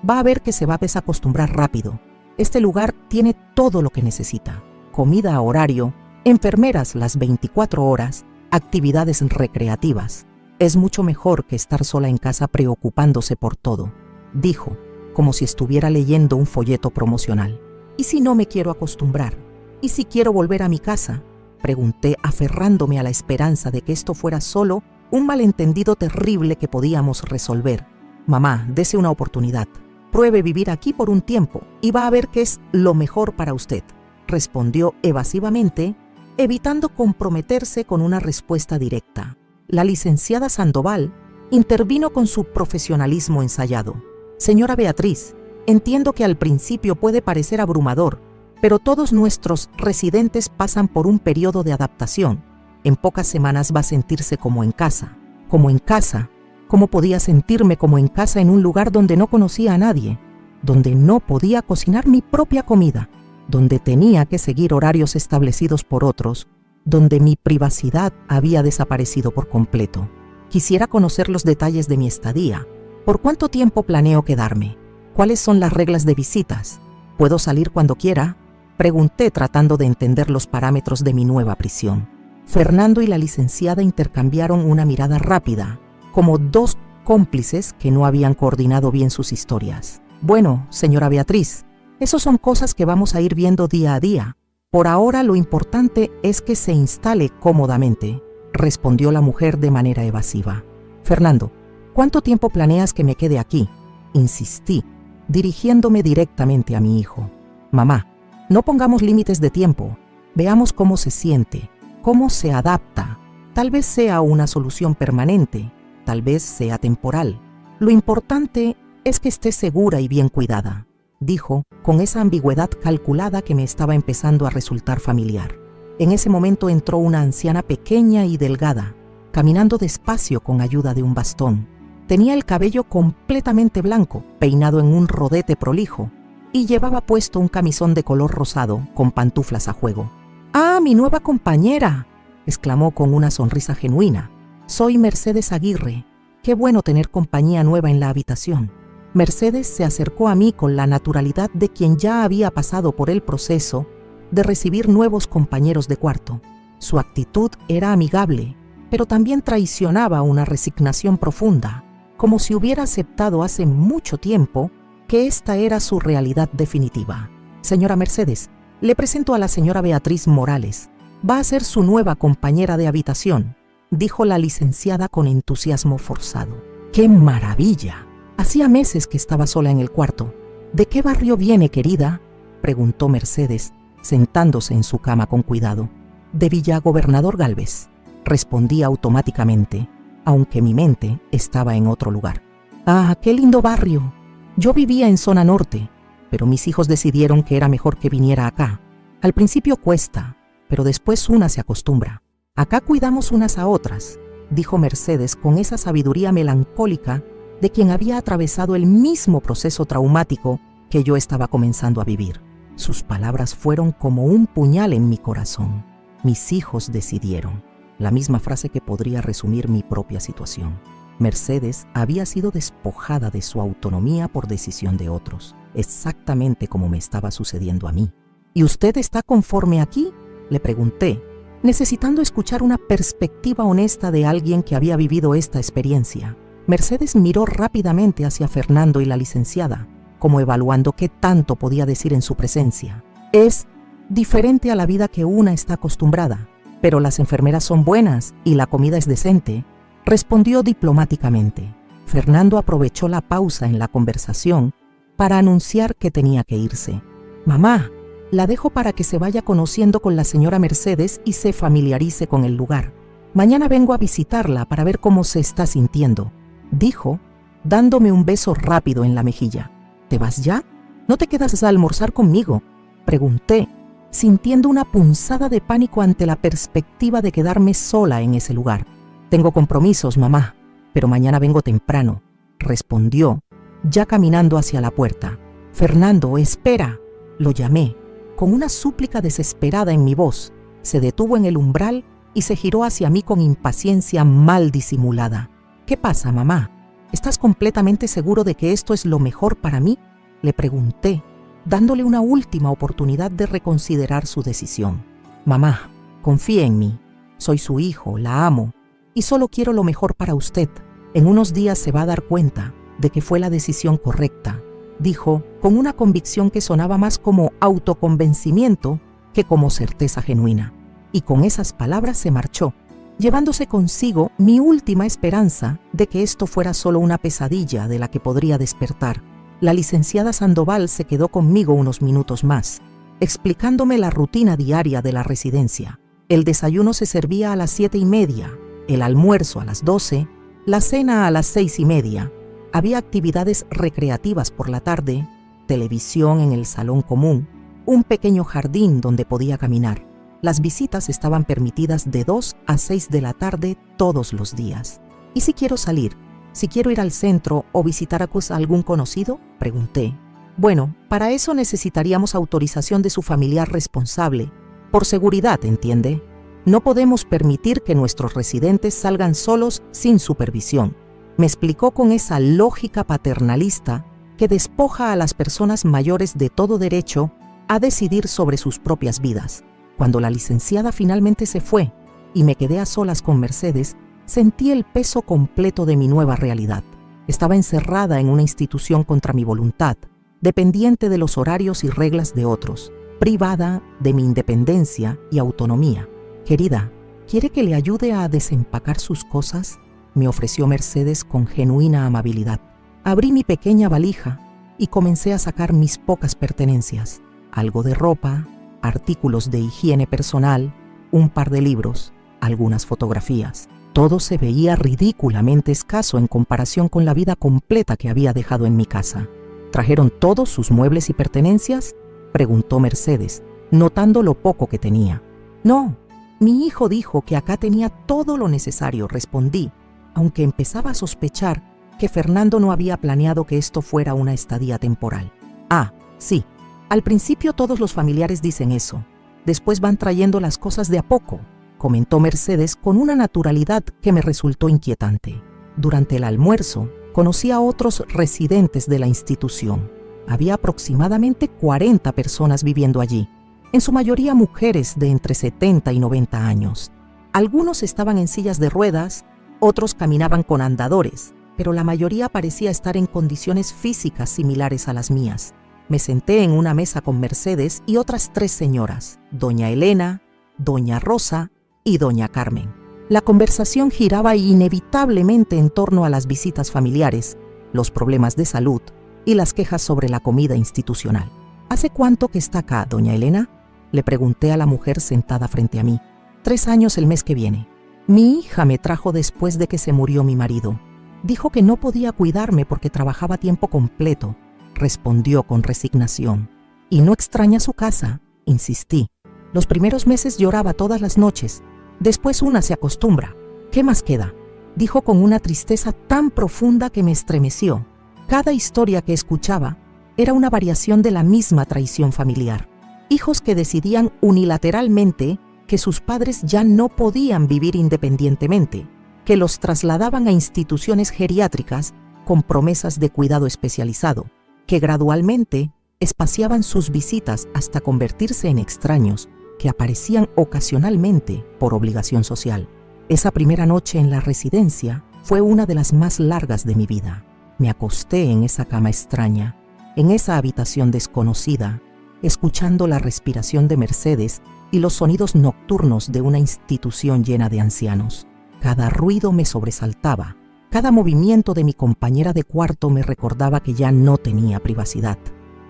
va a ver que se va a desacostumbrar rápido. Este lugar tiene todo lo que necesita: comida a horario, enfermeras las 24 horas, actividades recreativas. Es mucho mejor que estar sola en casa preocupándose por todo», dijo, como si estuviera leyendo un folleto promocional. «¿Y si no me quiero acostumbrar? ¿Y si quiero volver a mi casa?», pregunté, aferrándome a la esperanza de que esto fuera solo un malentendido terrible que podíamos resolver. «Mamá, dese una oportunidad. Pruebe vivir aquí por un tiempo y va a ver que es lo mejor para usted», respondió evasivamente, evitando comprometerse con una respuesta directa. La licenciada Sandoval intervino con su profesionalismo ensayado. «Señora Beatriz, entiendo que al principio puede parecer abrumador, pero todos nuestros residentes pasan por un periodo de adaptación. En pocas semanas va a sentirse como en casa». «¿Como en casa? ¿Cómo podía sentirme como en casa en un lugar donde no conocía a nadie, donde no podía cocinar mi propia comida, donde tenía que seguir horarios establecidos por otros, donde mi privacidad había desaparecido por completo? Quisiera conocer los detalles de mi estadía. ¿Por cuánto tiempo planeo quedarme? ¿Cuáles son las reglas de visitas? ¿Puedo salir cuando quiera?», pregunté, tratando de entender los parámetros de mi nueva prisión. Fernando y la licenciada intercambiaron una mirada rápida, como 2 cómplices que no habían coordinado bien sus historias. «Bueno, señora Beatriz, eso son cosas que vamos a ir viendo día a día. Por ahora lo importante es que se instale cómodamente, respondió la mujer de manera evasiva. Fernando, ¿cuánto tiempo planeas que me quede aquí? Insistí, dirigiéndome directamente a mi hijo. Mamá, no pongamos límites de tiempo. Veamos cómo se siente, cómo se adapta. Tal vez sea una solución permanente, tal vez sea temporal. Lo importante es que esté segura y bien cuidada, dijo con esa ambigüedad calculada que me estaba empezando a resultar familiar. En ese momento entró una anciana pequeña y delgada, caminando despacio con ayuda de un bastón. Tenía el cabello completamente blanco, peinado en un rodete prolijo, y llevaba puesto un camisón de color rosado con pantuflas a juego. ¡Ah, mi nueva compañera!, exclamó con una sonrisa genuina. Soy Mercedes Aguirre. Qué bueno tener compañía nueva en la habitación. Mercedes se acercó a mí con la naturalidad de quien ya había pasado por el proceso de recibir nuevos compañeros de cuarto. Su actitud era amigable, pero también traicionaba una resignación profunda, como si hubiera aceptado hace mucho tiempo que esta era su realidad definitiva. Señora Mercedes, le presento a la señora Beatriz Morales. Va a ser su nueva compañera de habitación, dijo la licenciada con entusiasmo forzado. ¡Qué maravilla! Hacía meses que estaba sola en el cuarto. ¿De qué barrio viene, querida?, preguntó Mercedes, sentándose en su cama con cuidado. De Villa Gobernador Gálvez, respondí automáticamente, aunque mi mente estaba en otro lugar. ¡Ah, qué lindo barrio! Yo vivía en zona norte, pero mis hijos decidieron que era mejor que viniera acá. Al principio cuesta, pero después una se acostumbra. Acá cuidamos unas a otras, dijo Mercedes con esa sabiduría melancólica de quien había atravesado el mismo proceso traumático que yo estaba comenzando a vivir. Sus palabras fueron como un puñal en mi corazón. Mis hijos decidieron. La misma frase que podría resumir mi propia situación. Mercedes había sido despojada de su autonomía por decisión de otros, exactamente como me estaba sucediendo a mí. ¿Y usted está conforme aquí?, le pregunté, necesitando escuchar una perspectiva honesta de alguien que había vivido esta experiencia. Mercedes miró rápidamente hacia Fernando y la licenciada, como evaluando qué tanto podía decir en su presencia. Es diferente a la vida que una está acostumbrada, pero las enfermeras son buenas y la comida es decente, respondió diplomáticamente. Fernando aprovechó la pausa en la conversación para anunciar que tenía que irse. Mamá, la dejo para que se vaya conociendo con la señora Mercedes y se familiarice con el lugar. Mañana vengo a visitarla para ver cómo se está sintiendo, dijo, dándome un beso rápido en la mejilla. ¿Te vas ya? ¿No te quedas a almorzar conmigo?, pregunté, sintiendo una punzada de pánico ante la perspectiva de quedarme sola en ese lugar. Tengo compromisos, mamá, pero mañana vengo temprano, respondió, ya caminando hacia la puerta. Fernando, espera, lo llamé, con una súplica desesperada en mi voz. Se detuvo en el umbral y se giró hacia mí con impaciencia mal disimulada. ¿Qué pasa, mamá? ¿Estás completamente seguro de que esto es lo mejor para mí?, le pregunté, dándole una última oportunidad de reconsiderar su decisión. Mamá, confíe en mí. Soy su hijo, la amo, y solo quiero lo mejor para usted. En unos días se va a dar cuenta de que fue la decisión correcta, dijo con una convicción que sonaba más como autoconvencimiento que como certeza genuina. Y con esas palabras se marchó, llevándose consigo mi última esperanza de que esto fuera solo una pesadilla de la que podría despertar. La licenciada Sandoval se quedó conmigo unos minutos más, explicándome la rutina diaria de la residencia. El desayuno se servía a las 7:30, el almuerzo a las 12, la cena a las 6:30. Había actividades recreativas por la tarde, televisión en el salón común, un pequeño jardín donde podía caminar. Las visitas estaban permitidas de 2 a 6 de la tarde todos los días. ¿Y si quiero salir? ¿Si quiero ir al centro o visitar a algún conocido?, pregunté. Bueno, para eso necesitaríamos autorización de su familiar responsable. Por seguridad, ¿entiende? No podemos permitir que nuestros residentes salgan solos sin supervisión. Me explicó con esa lógica paternalista que despoja a las personas mayores de todo derecho a decidir sobre sus propias vidas. Cuando la licenciada finalmente se fue y me quedé a solas con Mercedes, sentí el peso completo de mi nueva realidad. Estaba encerrada en una institución contra mi voluntad, dependiente de los horarios y reglas de otros. privada de mi independencia y autonomía. Querida, ¿quiere que le ayude a desempacar sus cosas?, me ofreció Mercedes con genuina amabilidad. Abrí mi pequeña valija y comencé a sacar mis pocas pertenencias, algo de ropa, artículos de higiene personal, un par de libros, algunas fotografías. Todo se veía ridículamente escaso en comparación con la vida completa que había dejado en mi casa. ¿Trajeron todos sus muebles y pertenencias?, preguntó Mercedes, notando lo poco que tenía. No, mi hijo dijo que acá tenía todo lo necesario, respondí, aunque empezaba a sospechar que Fernando no había planeado que esto fuera una estadía temporal. Ah, sí, al principio todos los familiares dicen eso, después van trayendo las cosas de a poco, comentó Mercedes con una naturalidad que me resultó inquietante. Durante el almuerzo, conocí a otros residentes de la institución. Había aproximadamente 40 personas viviendo allí, en su mayoría mujeres de entre 70 y 90 años. Algunos estaban en sillas de ruedas, otros caminaban con andadores, pero la mayoría parecía estar en condiciones físicas similares a las mías. Me senté en una mesa con Mercedes y otras 3 señoras, doña Elena, doña Rosa y doña Carmen. La conversación giraba inevitablemente en torno a las visitas familiares, los problemas de salud y las quejas sobre la comida institucional. ¿Hace cuánto que está acá, doña Elena?, le pregunté a la mujer sentada frente a mí. 3 años el mes que viene. Mi hija me trajo después de que se murió mi marido. Dijo que no podía cuidarme porque trabajaba a tiempo completo, respondió con resignación. ¿Y no extraña su casa?, insistí. Los primeros meses lloraba todas las noches, después una se acostumbra. ¿Qué más queda?, dijo con una tristeza tan profunda que me estremeció. Cada historia que escuchaba era una variación de la misma traición familiar. Hijos que decidían unilateralmente que sus padres ya no podían vivir independientemente, que los trasladaban a instituciones geriátricas con promesas de cuidado especializado, que gradualmente espaciaban sus visitas hasta convertirse en extraños que aparecían ocasionalmente por obligación social. Esa primera noche en la residencia fue una de las más largas de mi vida. Me acosté en esa cama extraña, en esa habitación desconocida, escuchando la respiración de Mercedes y los sonidos nocturnos de una institución llena de ancianos. Cada ruido me sobresaltaba, cada movimiento de mi compañera de cuarto me recordaba que ya no tenía privacidad,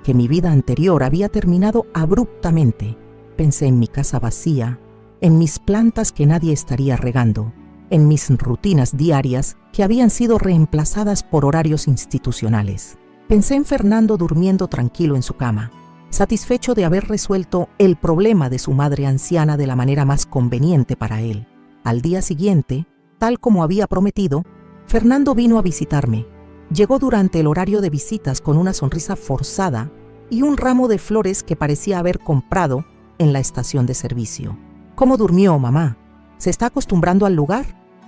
que mi vida anterior había terminado abruptamente. Pensé en mi casa vacía, en mis plantas que nadie estaría regando, en mis rutinas diarias que habían sido reemplazadas por horarios institucionales. Pensé en Fernando durmiendo tranquilo en su cama, satisfecho de haber resuelto el problema de su madre anciana de la manera más conveniente para él. Al día siguiente, tal como había prometido, Fernando vino a visitarme. Llegó durante el horario de visitas con una sonrisa forzada y un ramo de flores que parecía haber comprado en la estación de servicio. ¿Cómo durmió, mamá? ¿Se está acostumbrando al lugar?,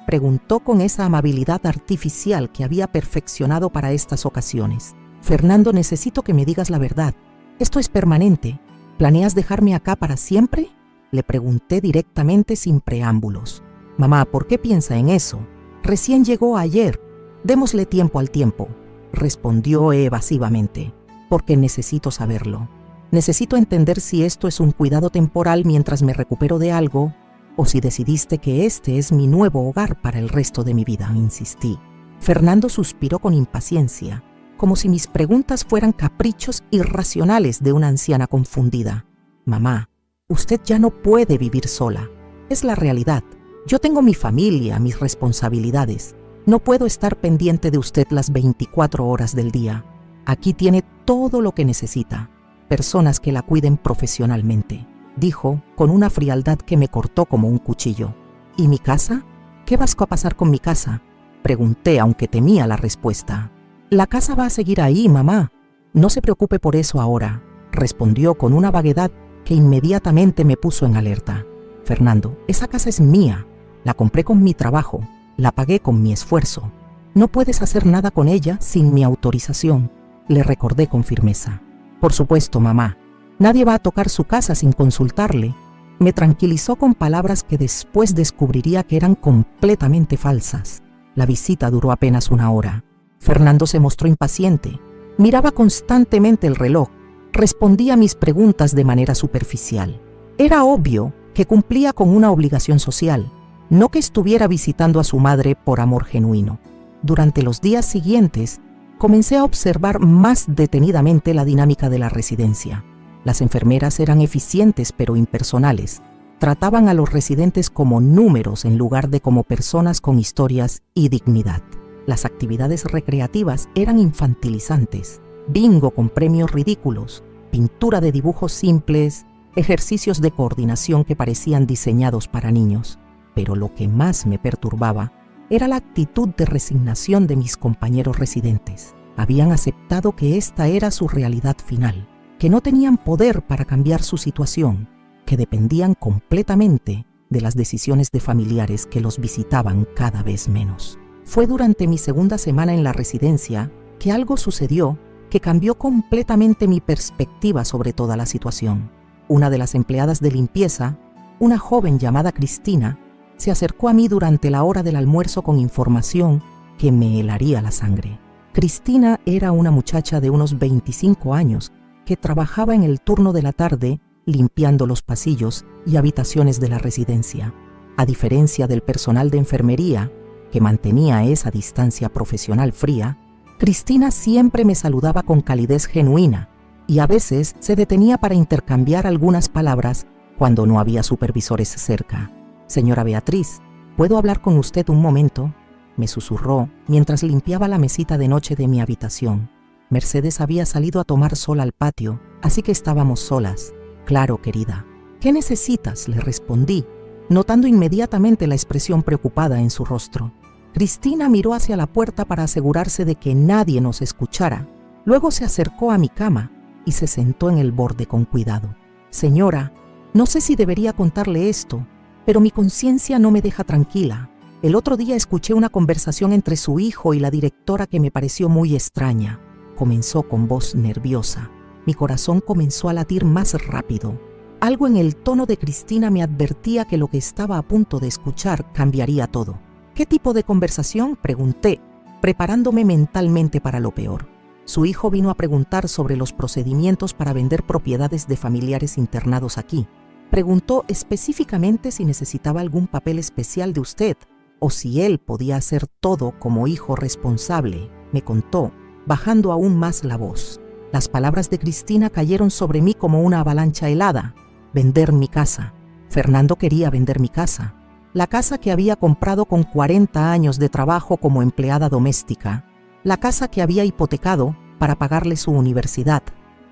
preguntó con esa amabilidad artificial que había perfeccionado para estas ocasiones. Fernando, necesito que me digas la verdad. ¿Esto es permanente? ¿Planeas dejarme acá para siempre?, le pregunté directamente sin preámbulos. Mamá, ¿por qué piensa en eso? Recién llegó ayer. Démosle tiempo al tiempo, respondió evasivamente. Porque necesito saberlo. Necesito entender si esto es un cuidado temporal mientras me recupero de algo, o si decidiste que este es mi nuevo hogar para el resto de mi vida, insistí. Fernando suspiró con impaciencia, como si mis preguntas fueran caprichos irracionales de una anciana confundida. Mamá, usted ya no puede vivir sola. Es la realidad. Yo tengo mi familia, mis responsabilidades. No puedo estar pendiente de usted las 24 horas del día. Aquí tiene todo lo que necesita. Personas que la cuiden profesionalmente, dijo con una frialdad que me cortó como un cuchillo. ¿Y mi casa? ¿Qué vas a pasar con mi casa?, pregunté, aunque temía la respuesta. La casa va a seguir ahí, mamá. No se preocupe por eso ahora, respondió con una vaguedad que inmediatamente me puso en alerta. Fernando, esa casa es mía. La compré con mi trabajo, la pagué con mi esfuerzo. No puedes hacer nada con ella sin mi autorización, le recordé con firmeza. Por supuesto, mamá. Nadie va a tocar su casa sin consultarle. Me tranquilizó con palabras que después descubriría que eran completamente falsas. La visita duró apenas 1 hora. Fernando se mostró impaciente. Miraba constantemente el reloj, respondía a mis preguntas de manera superficial. Era obvio que cumplía con una obligación social, no que estuviera visitando a su madre por amor genuino. Durante los días siguientes, comencé a observar más detenidamente la dinámica de la residencia. Las enfermeras eran eficientes pero impersonales. Trataban a los residentes como números en lugar de como personas con historias y dignidad. Las actividades recreativas eran infantilizantes. Bingo con premios ridículos, pintura de dibujos simples, ejercicios de coordinación que parecían diseñados para niños. Pero lo que más me perturbaba era la actitud de resignación de mis compañeros residentes. Habían aceptado que esta era su realidad final, que no tenían poder para cambiar su situación, que dependían completamente de las decisiones de familiares que los visitaban cada vez menos. Fue durante mi segunda semana en la residencia que algo sucedió que cambió completamente mi perspectiva sobre toda la situación. Una de las empleadas de limpieza, una joven llamada Cristina, se acercó a mí durante la hora del almuerzo con información que me helaría la sangre. Cristina era una muchacha de unos 25 años que trabajaba en el turno de la tarde limpiando los pasillos y habitaciones de la residencia. A diferencia del personal de enfermería, que mantenía esa distancia profesional fría, Cristina siempre me saludaba con calidez genuina y a veces se detenía para intercambiar algunas palabras cuando no había supervisores cerca. «Señora Beatriz, ¿puedo hablar con usted un momento?», me susurró mientras limpiaba la mesita de noche de mi habitación. Mercedes había salido a tomar sol al patio, así que estábamos solas. «Claro, querida». «¿Qué necesitas?», le respondí, notando inmediatamente la expresión preocupada en su rostro. Cristina miró hacia la puerta para asegurarse de que nadie nos escuchara. Luego se acercó a mi cama y se sentó en el borde con cuidado. «Señora, no sé si debería contarle esto, pero mi conciencia no me deja tranquila. El otro día escuché una conversación entre su hijo y la directora que me pareció muy extraña», comenzó con voz nerviosa. Mi corazón comenzó a latir más rápido. Algo en el tono de Cristina me advertía que lo que estaba a punto de escuchar cambiaría todo. «¿Qué tipo de conversación?», pregunté, preparándome mentalmente para lo peor. Su hijo vino a preguntar sobre los procedimientos para vender propiedades de familiares internados aquí. Preguntó específicamente si necesitaba algún papel especial de usted o si él podía hacer todo como hijo responsable, me contó, bajando aún más la voz. Las palabras de Cristina cayeron sobre mí como una avalancha helada. Vender mi casa. Fernando quería vender mi casa. La casa que había comprado con 40 años de trabajo como empleada doméstica. La casa que había hipotecado para pagarle su universidad.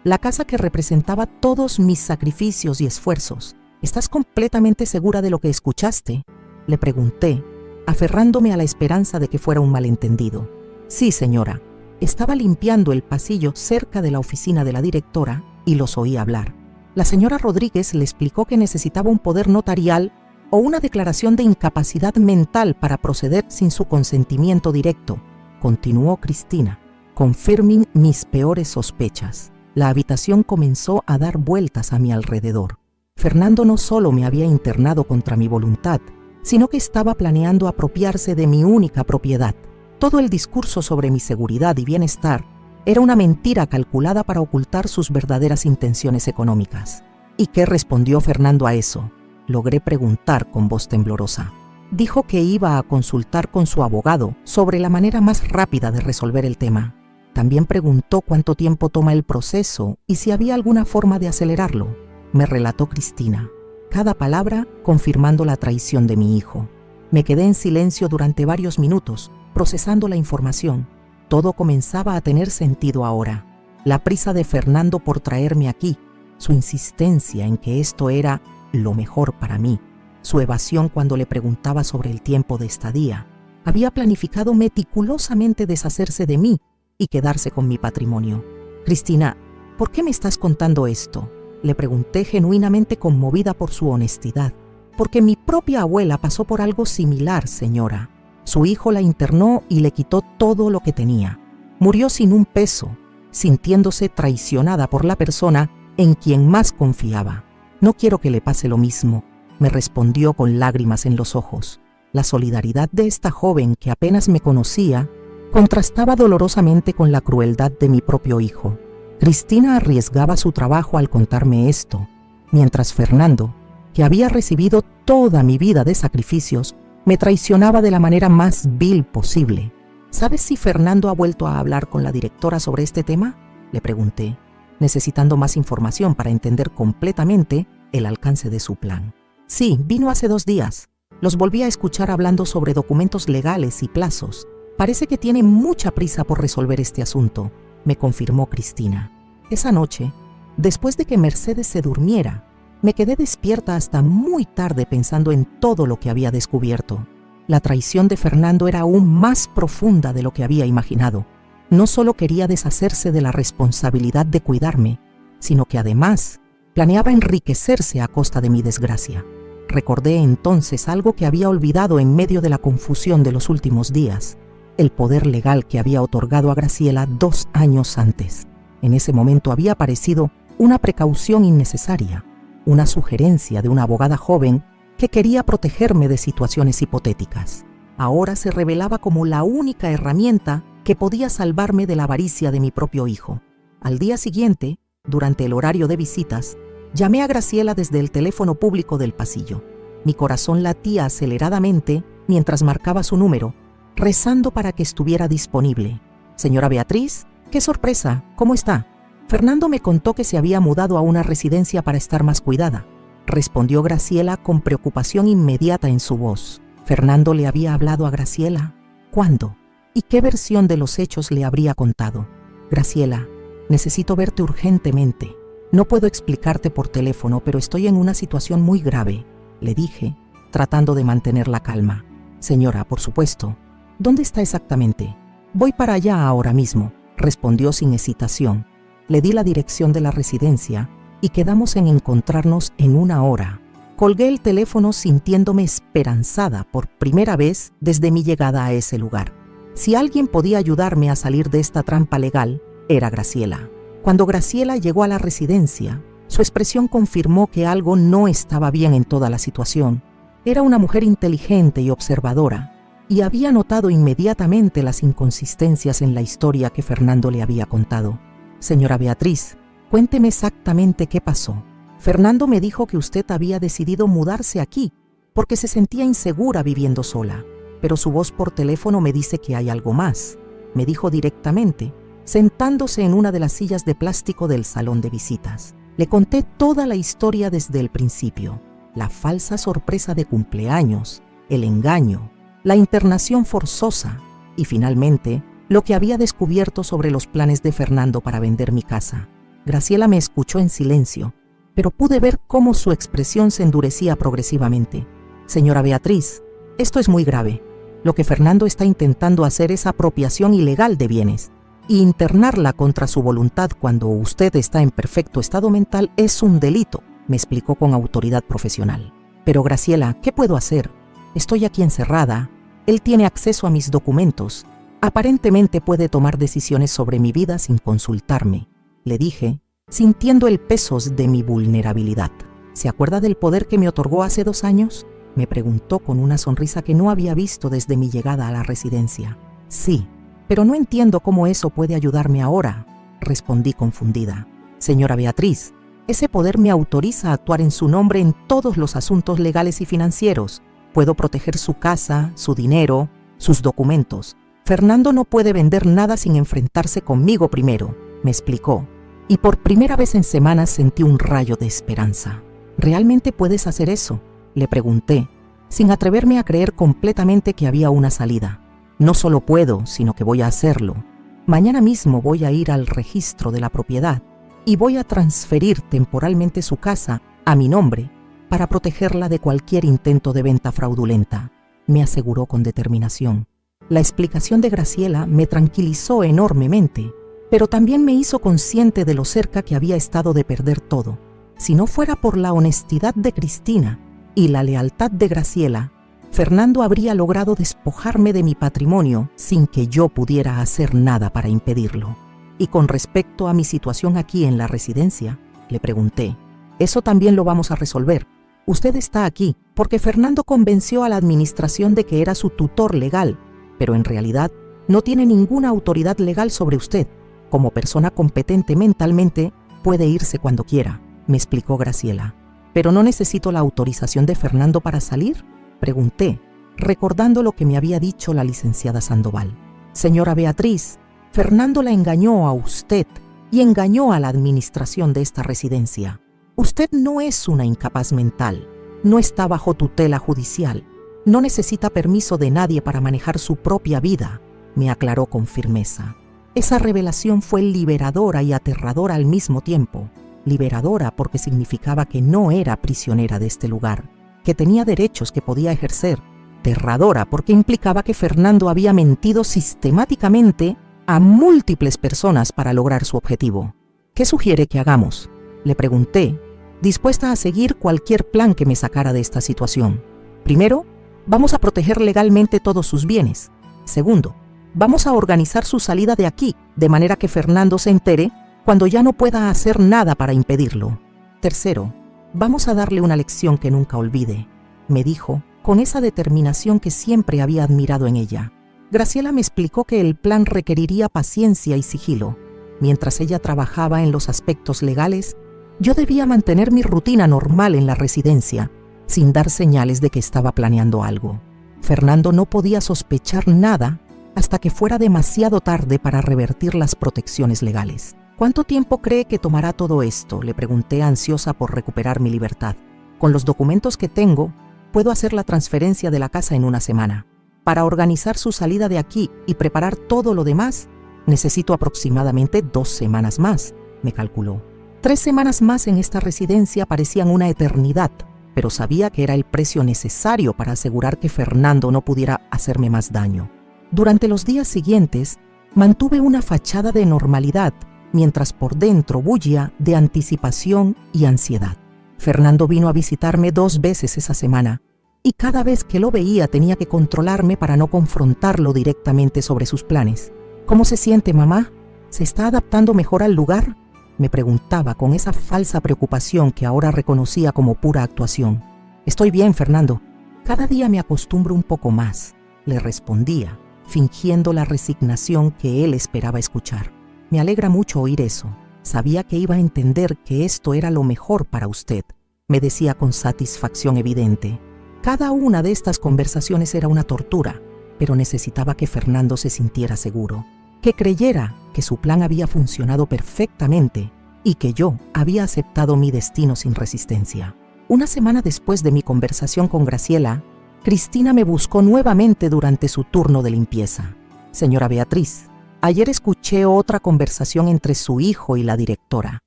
La casa que representaba todos mis sacrificios y esfuerzos. ¿Estás completamente segura de lo que escuchaste?, le pregunté, aferrándome a la esperanza de que fuera un malentendido. «Sí, señora». Estaba limpiando el pasillo cerca de la oficina de la directora y los oí hablar. La señora Rodríguez le explicó que necesitaba un poder notarial o una declaración de incapacidad mental para proceder sin su consentimiento directo. Continuó Cristina. «Confirmen mis peores sospechas». La habitación comenzó a dar vueltas a mi alrededor. Fernando no solo me había internado contra mi voluntad, sino que estaba planeando apropiarse de mi única propiedad. Todo el discurso sobre mi seguridad y bienestar era una mentira calculada para ocultar sus verdaderas intenciones económicas. ¿Y qué respondió Fernando a eso?, logré preguntar con voz temblorosa. Dijo que iba a consultar con su abogado sobre la manera más rápida de resolver el tema. También preguntó cuánto tiempo toma el proceso y si había alguna forma de acelerarlo. Me relató Cristina, cada palabra confirmando la traición de mi hijo. Me quedé en silencio durante varios minutos, procesando la información. Todo comenzaba a tener sentido ahora. La prisa de Fernando por traerme aquí, su insistencia en que esto era lo mejor para mí, su evasión cuando le preguntaba sobre el tiempo de estadía. Había planificado meticulosamente deshacerse de mí y quedarse con mi patrimonio. «Cristina, ¿por qué me estás contando esto?», le pregunté genuinamente conmovida por su honestidad. «Porque mi propia abuela pasó por algo similar, señora. Su hijo la internó y le quitó todo lo que tenía. Murió sin un peso, sintiéndose traicionada por la persona en quien más confiaba. No quiero que le pase lo mismo», me respondió con lágrimas en los ojos. La solidaridad de esta joven que apenas me conocía contrastaba dolorosamente con la crueldad de mi propio hijo. Cristina arriesgaba su trabajo al contarme esto, mientras Fernando, que había recibido toda mi vida de sacrificios, me traicionaba de la manera más vil posible. ¿Sabes si Fernando ha vuelto a hablar con la directora sobre este tema?, le pregunté, necesitando más información para entender completamente el alcance de su plan. Sí, vino hace 2 días. Los volví a escuchar hablando sobre documentos legales y plazos. Parece que tiene mucha prisa por resolver este asunto, me confirmó Cristina. Esa noche, después de que Mercedes se durmiera, me quedé despierta hasta muy tarde pensando en todo lo que había descubierto. La traición de Fernando era aún más profunda de lo que había imaginado. No solo quería deshacerse de la responsabilidad de cuidarme, sino que además planeaba enriquecerse a costa de mi desgracia. Recordé entonces algo que había olvidado en medio de la confusión de los últimos días: el poder legal que había otorgado a Graciela 2 años antes. En ese momento había parecido una precaución innecesaria, una sugerencia de una abogada joven que quería protegerme de situaciones hipotéticas. Ahora se revelaba como la única herramienta que podía salvarme de la avaricia de mi propio hijo. Al día siguiente, durante el horario de visitas, llamé a Graciela desde el teléfono público del pasillo. Mi corazón latía aceleradamente mientras marcaba su número, rezando para que estuviera disponible. Señora Beatriz, ¡qué sorpresa! ¿Cómo está? Fernando me contó que se había mudado a una residencia para estar más cuidada, respondió Graciela con preocupación inmediata en su voz. ¿Fernando le había hablado a Graciela? ¿Cuándo? ¿Y qué versión de los hechos le habría contado? Graciela, necesito verte urgentemente. No puedo explicarte por teléfono, pero estoy en una situación muy grave, le dije, tratando de mantener la calma. Señora, por supuesto. ¿Dónde está exactamente? Voy para allá ahora mismo, respondió sin hesitación. Le di la dirección de la residencia y quedamos en encontrarnos en 1 hora. Colgué el teléfono sintiéndome esperanzada por primera vez desde mi llegada a ese lugar. Si alguien podía ayudarme a salir de esta trampa legal, era Graciela. Cuando Graciela llegó a la residencia, su expresión confirmó que algo no estaba bien en toda la situación. Era una mujer inteligente y observadora, y había notado inmediatamente las inconsistencias en la historia que Fernando le había contado. Señora Beatriz, cuénteme exactamente qué pasó. Fernando me dijo que usted había decidido mudarse aquí porque se sentía insegura viviendo sola, pero su voz por teléfono me dice que hay algo más, me dijo directamente, sentándose en una de las sillas de plástico del salón de visitas. Le conté toda la historia desde el principio: la falsa sorpresa de cumpleaños, el engaño, la internación forzosa y finalmente lo que había descubierto sobre los planes de Fernando para vender mi casa. Graciela me escuchó en silencio, pero pude ver cómo su expresión se endurecía progresivamente. Señora Beatriz, esto es muy grave. Lo que Fernando está intentando hacer es apropiación ilegal de bienes, y internarla contra su voluntad cuando usted está en perfecto estado mental es un delito, me explicó con autoridad profesional. Pero Graciela, ¿qué puedo hacer? Estoy aquí encerrada, él tiene acceso a mis documentos, aparentemente puede tomar decisiones sobre mi vida sin consultarme, le dije, sintiendo el peso de mi vulnerabilidad. ¿Se acuerda del poder que me otorgó hace 2 años? Me preguntó con una sonrisa que no había visto desde mi llegada a la residencia. Sí, pero no entiendo cómo eso puede ayudarme ahora, respondí confundida. Señora Beatriz, ese poder me autoriza a actuar en su nombre en todos los asuntos legales y financieros. Puedo proteger su casa, su dinero, sus documentos. Fernando no puede vender nada sin enfrentarse conmigo primero, me explicó. Y por primera vez en semanas sentí un rayo de esperanza. ¿Realmente puedes hacer eso?, le pregunté, sin atreverme a creer completamente que había una salida. No solo puedo, sino que voy a hacerlo. Mañana mismo voy a ir al registro de la propiedad y voy a transferir temporalmente su casa a mi nombre para protegerla de cualquier intento de venta fraudulenta, me aseguró con determinación. La explicación de Graciela me tranquilizó enormemente, pero también me hizo consciente de lo cerca que había estado de perder todo. Si no fuera por la honestidad de Cristina y la lealtad de Graciela, Fernando habría logrado despojarme de mi patrimonio sin que yo pudiera hacer nada para impedirlo. Y con respecto a mi situación aquí en la residencia, le pregunté, eso también lo vamos a resolver. Usted está aquí porque Fernando convenció a la administración de que era su tutor legal, pero en realidad no tiene ninguna autoridad legal sobre usted. Como persona competente mentalmente, puede irse cuando quiera, me explicó Graciela. ¿Pero no necesito la autorización de Fernando para salir?, pregunté, recordando lo que me había dicho la licenciada Sandoval. Señora Beatriz, Fernando la engañó a usted y engañó a la administración de esta residencia. Usted no es una incapaz mental, no está bajo tutela judicial, no necesita permiso de nadie para manejar su propia vida, me aclaró con firmeza. Esa revelación fue liberadora y aterradora al mismo tiempo. Liberadora porque significaba que no era prisionera de este lugar, que tenía derechos que podía ejercer. Aterradora porque implicaba que Fernando había mentido sistemáticamente a múltiples personas para lograr su objetivo. ¿Qué sugiere que hagamos?, le pregunté, dispuesta a seguir cualquier plan que me sacara de esta situación. Primero, vamos a proteger legalmente todos sus bienes. Segundo, vamos a organizar su salida de aquí, de manera que Fernando se entere cuando ya no pueda hacer nada para impedirlo. Tercero, vamos a darle una lección que nunca olvide, me dijo, con esa determinación que siempre había admirado en ella. Graciela me explicó que el plan requeriría paciencia y sigilo. Mientras ella trabajaba en los aspectos legales, yo debía mantener mi rutina normal en la residencia, sin dar señales de que estaba planeando algo. Fernando no podía sospechar nada hasta que fuera demasiado tarde para revertir las protecciones legales. ¿Cuánto tiempo cree que tomará todo esto?, le pregunté, ansiosa por recuperar mi libertad. Con los documentos que tengo, puedo hacer la transferencia de la casa en una semana. Para organizar su salida de aquí y preparar todo lo demás, necesito aproximadamente 2 semanas más, me calculó. 3 semanas más en esta residencia parecían una eternidad, pero sabía que era el precio necesario para asegurar que Fernando no pudiera hacerme más daño. Durante los días siguientes, mantuve una fachada de normalidad, mientras por dentro bullía de anticipación y ansiedad. Fernando vino a visitarme 2 veces esa semana, y cada vez que lo veía tenía que controlarme para no confrontarlo directamente sobre sus planes. ¿Cómo se siente, mamá? ¿Se está adaptando mejor al lugar?, me preguntaba con esa falsa preocupación que ahora reconocía como pura actuación. Estoy bien, Fernando. Cada día me acostumbro un poco más, le respondía, fingiendo la resignación que él esperaba escuchar. Me alegra mucho oír eso. Sabía que iba a entender que esto era lo mejor para usted, me decía con satisfacción evidente. Cada una de estas conversaciones era una tortura, pero necesitaba que Fernando se sintiera seguro, que creyera que su plan había funcionado perfectamente y que yo había aceptado mi destino sin resistencia. Una semana después de mi conversación con Graciela, Cristina me buscó nuevamente durante su turno de limpieza. Señora Beatriz, ayer escuché otra conversación entre su hijo y la directora.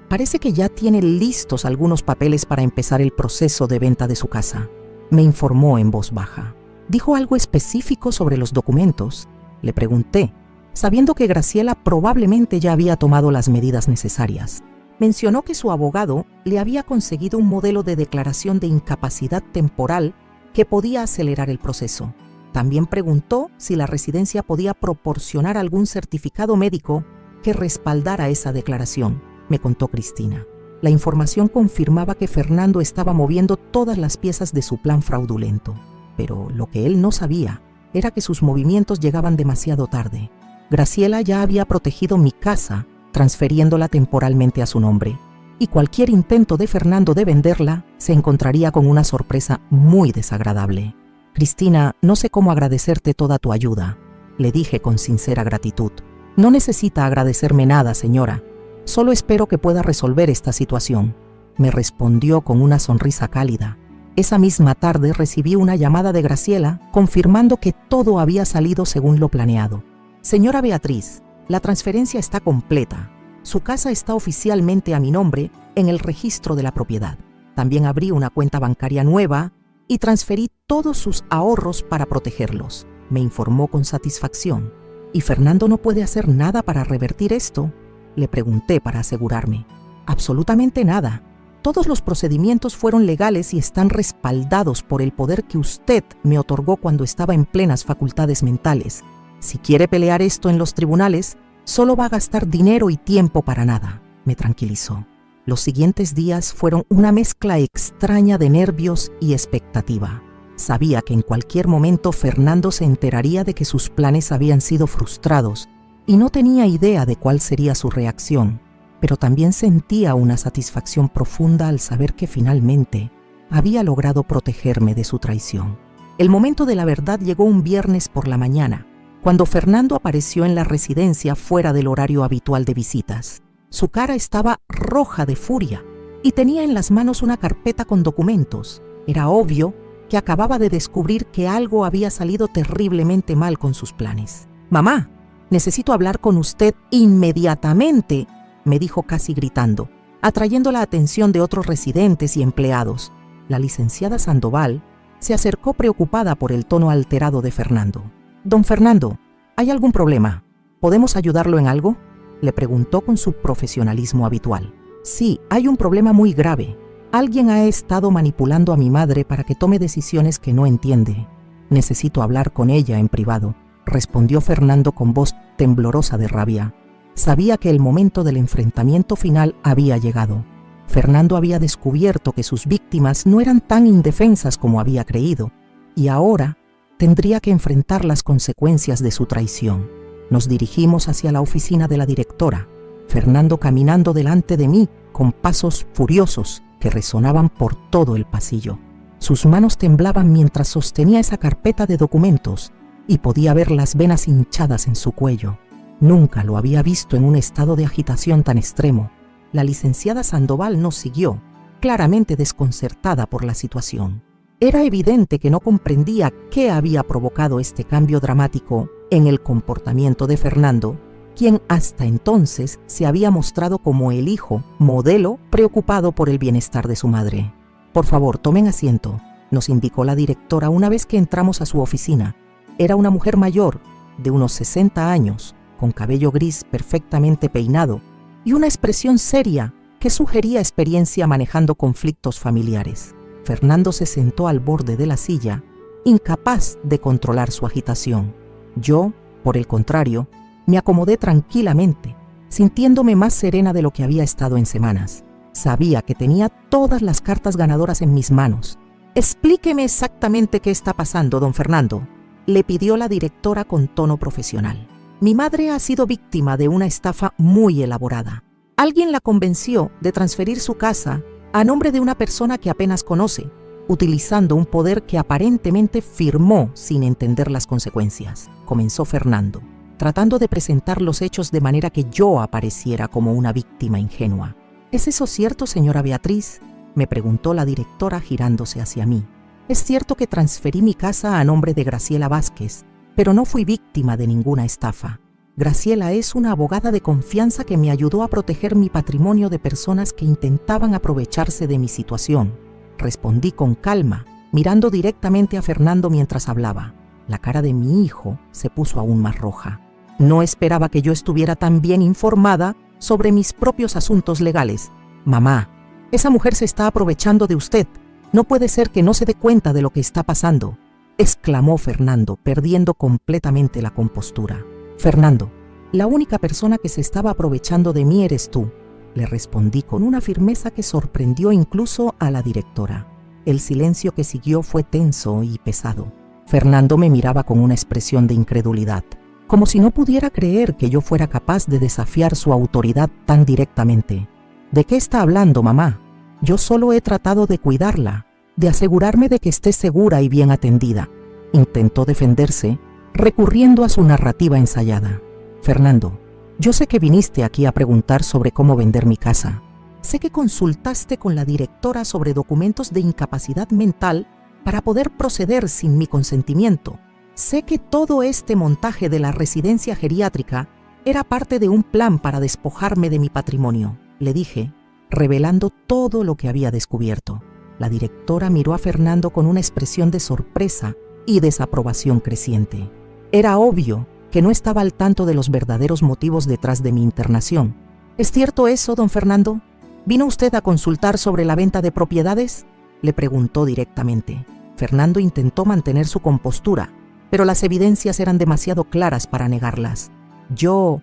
Parece que ya tiene listos algunos papeles para empezar el proceso de venta de su casa, me informó en voz baja. ¿Dijo algo específico sobre los documentos?, le pregunté, sabiendo que Graciela probablemente ya había tomado las medidas necesarias. Mencionó que su abogado le había conseguido un modelo de declaración de incapacidad temporal que podía acelerar el proceso. También preguntó si la residencia podía proporcionar algún certificado médico que respaldara esa declaración, me contó Cristina. La información confirmaba que Fernando estaba moviendo todas las piezas de su plan fraudulento, pero lo que él no sabía era que sus movimientos llegaban demasiado tarde. Graciela ya había protegido mi casa, transfiriéndola temporalmente a su nombre, y cualquier intento de Fernando de venderla se encontraría con una sorpresa muy desagradable. Cristina, no sé cómo agradecerte toda tu ayuda, le dije con sincera gratitud. No necesita agradecerme nada, señora. Solo espero que pueda resolver esta situación, me respondió con una sonrisa cálida. Esa misma tarde recibí una llamada de Graciela confirmando que todo había salido según lo planeado. Señora Beatriz, la transferencia está completa. Su casa está oficialmente a mi nombre en el registro de la propiedad. También abrí una cuenta bancaria nueva y transferí todos sus ahorros para protegerlos, me informó con satisfacción. ¿Y Fernando no puede hacer nada para revertir esto?, le pregunté para asegurarme. Absolutamente nada. Todos los procedimientos fueron legales y están respaldados por el poder que usted me otorgó cuando estaba en plenas facultades mentales. Si quiere pelear esto en los tribunales, solo va a gastar dinero y tiempo para nada, me tranquilizó. Los siguientes días fueron una mezcla extraña de nervios y expectativa. Sabía que en cualquier momento Fernando se enteraría de que sus planes habían sido frustrados y no tenía idea de cuál sería su reacción, pero también sentía una satisfacción profunda al saber que finalmente había logrado protegerme de su traición. El momento de la verdad llegó un viernes por la mañana, cuando Fernando apareció en la residencia fuera del horario habitual de visitas. Su cara estaba roja de furia y tenía en las manos una carpeta con documentos. Era obvio que acababa de descubrir que algo había salido terriblemente mal con sus planes. «Mamá, necesito hablar con usted inmediatamente», me dijo casi gritando, atrayendo la atención de otros residentes y empleados. La licenciada Sandoval se acercó preocupada por el tono alterado de Fernando. «Don Fernando, ¿hay algún problema? ¿Podemos ayudarlo en algo?», le preguntó con su profesionalismo habitual. «Sí, hay un problema muy grave. Alguien ha estado manipulando a mi madre para que tome decisiones que no entiende. Necesito hablar con ella en privado», respondió Fernando con voz temblorosa de rabia. Sabía que el momento del enfrentamiento final había llegado. Fernando había descubierto que sus víctimas no eran tan indefensas como había creído, y ahora tendría que enfrentar las consecuencias de su traición. Nos dirigimos hacia la oficina de la directora, Fernando caminando delante de mí con pasos furiosos que resonaban por todo el pasillo. Sus manos temblaban mientras sostenía esa carpeta de documentos y podía ver las venas hinchadas en su cuello. Nunca lo había visto en un estado de agitación tan extremo. La licenciada Sandoval nos siguió, claramente desconcertada por la situación. Era evidente que no comprendía qué había provocado este cambio dramático en el comportamiento de Fernando, quien hasta entonces se había mostrado como el hijo modelo preocupado por el bienestar de su madre. «Por favor, tomen asiento», nos indicó la directora una vez que entramos a su oficina. Era una mujer mayor, de unos 60 años, con cabello gris perfectamente peinado y una expresión seria que sugería experiencia manejando conflictos familiares. Fernando se sentó al borde de la silla, incapaz de controlar su agitación. Yo, por el contrario, me acomodé tranquilamente, sintiéndome más serena de lo que había estado en semanas. Sabía que tenía todas las cartas ganadoras en mis manos. «Explíqueme exactamente qué está pasando, don Fernando», le pidió la directora con tono profesional. «Mi madre ha sido víctima de una estafa muy elaborada. Alguien la convenció de transferir su casa a nombre de una persona que apenas conoce, utilizando un poder que aparentemente firmó sin entender las consecuencias», comenzó Fernando, tratando de presentar los hechos de manera que yo apareciera como una víctima ingenua. «¿Es eso cierto, señora Beatriz?», me preguntó la directora girándose hacia mí. «Es cierto que transferí mi casa a nombre de Graciela Vázquez, pero no fui víctima de ninguna estafa. Graciela es una abogada de confianza que me ayudó a proteger mi patrimonio de personas que intentaban aprovecharse de mi situación», respondí con calma, mirando directamente a Fernando mientras hablaba. La cara de mi hijo se puso aún más roja. No esperaba que yo estuviera tan bien informada sobre mis propios asuntos legales. «Mamá, esa mujer se está aprovechando de usted. No puede ser que no se dé cuenta de lo que está pasando», exclamó Fernando, perdiendo completamente la compostura. «Fernando, la única persona que se estaba aprovechando de mí eres tú», le respondí con una firmeza que sorprendió incluso a la directora. El silencio que siguió fue tenso y pesado. Fernando me miraba con una expresión de incredulidad, como si no pudiera creer que yo fuera capaz de desafiar su autoridad tan directamente. «¿De qué está hablando, mamá? Yo solo he tratado de cuidarla, de asegurarme de que esté segura y bien atendida», intentó defenderse, recurriendo a su narrativa ensayada. «Fernando, yo sé que viniste aquí a preguntar sobre cómo vender mi casa. Sé que consultaste con la directora sobre documentos de incapacidad mental para poder proceder sin mi consentimiento. Sé que todo este montaje de la residencia geriátrica era parte de un plan para despojarme de mi patrimonio», le dije, revelando todo lo que había descubierto. La directora miró a Fernando con una expresión de sorpresa y desaprobación creciente. Era obvio que no estaba al tanto de los verdaderos motivos detrás de mi internación. «¿Es cierto eso, don Fernando? ¿Vino usted a consultar sobre la venta de propiedades?», le preguntó directamente. Fernando intentó mantener su compostura, pero las evidencias eran demasiado claras para negarlas. Yo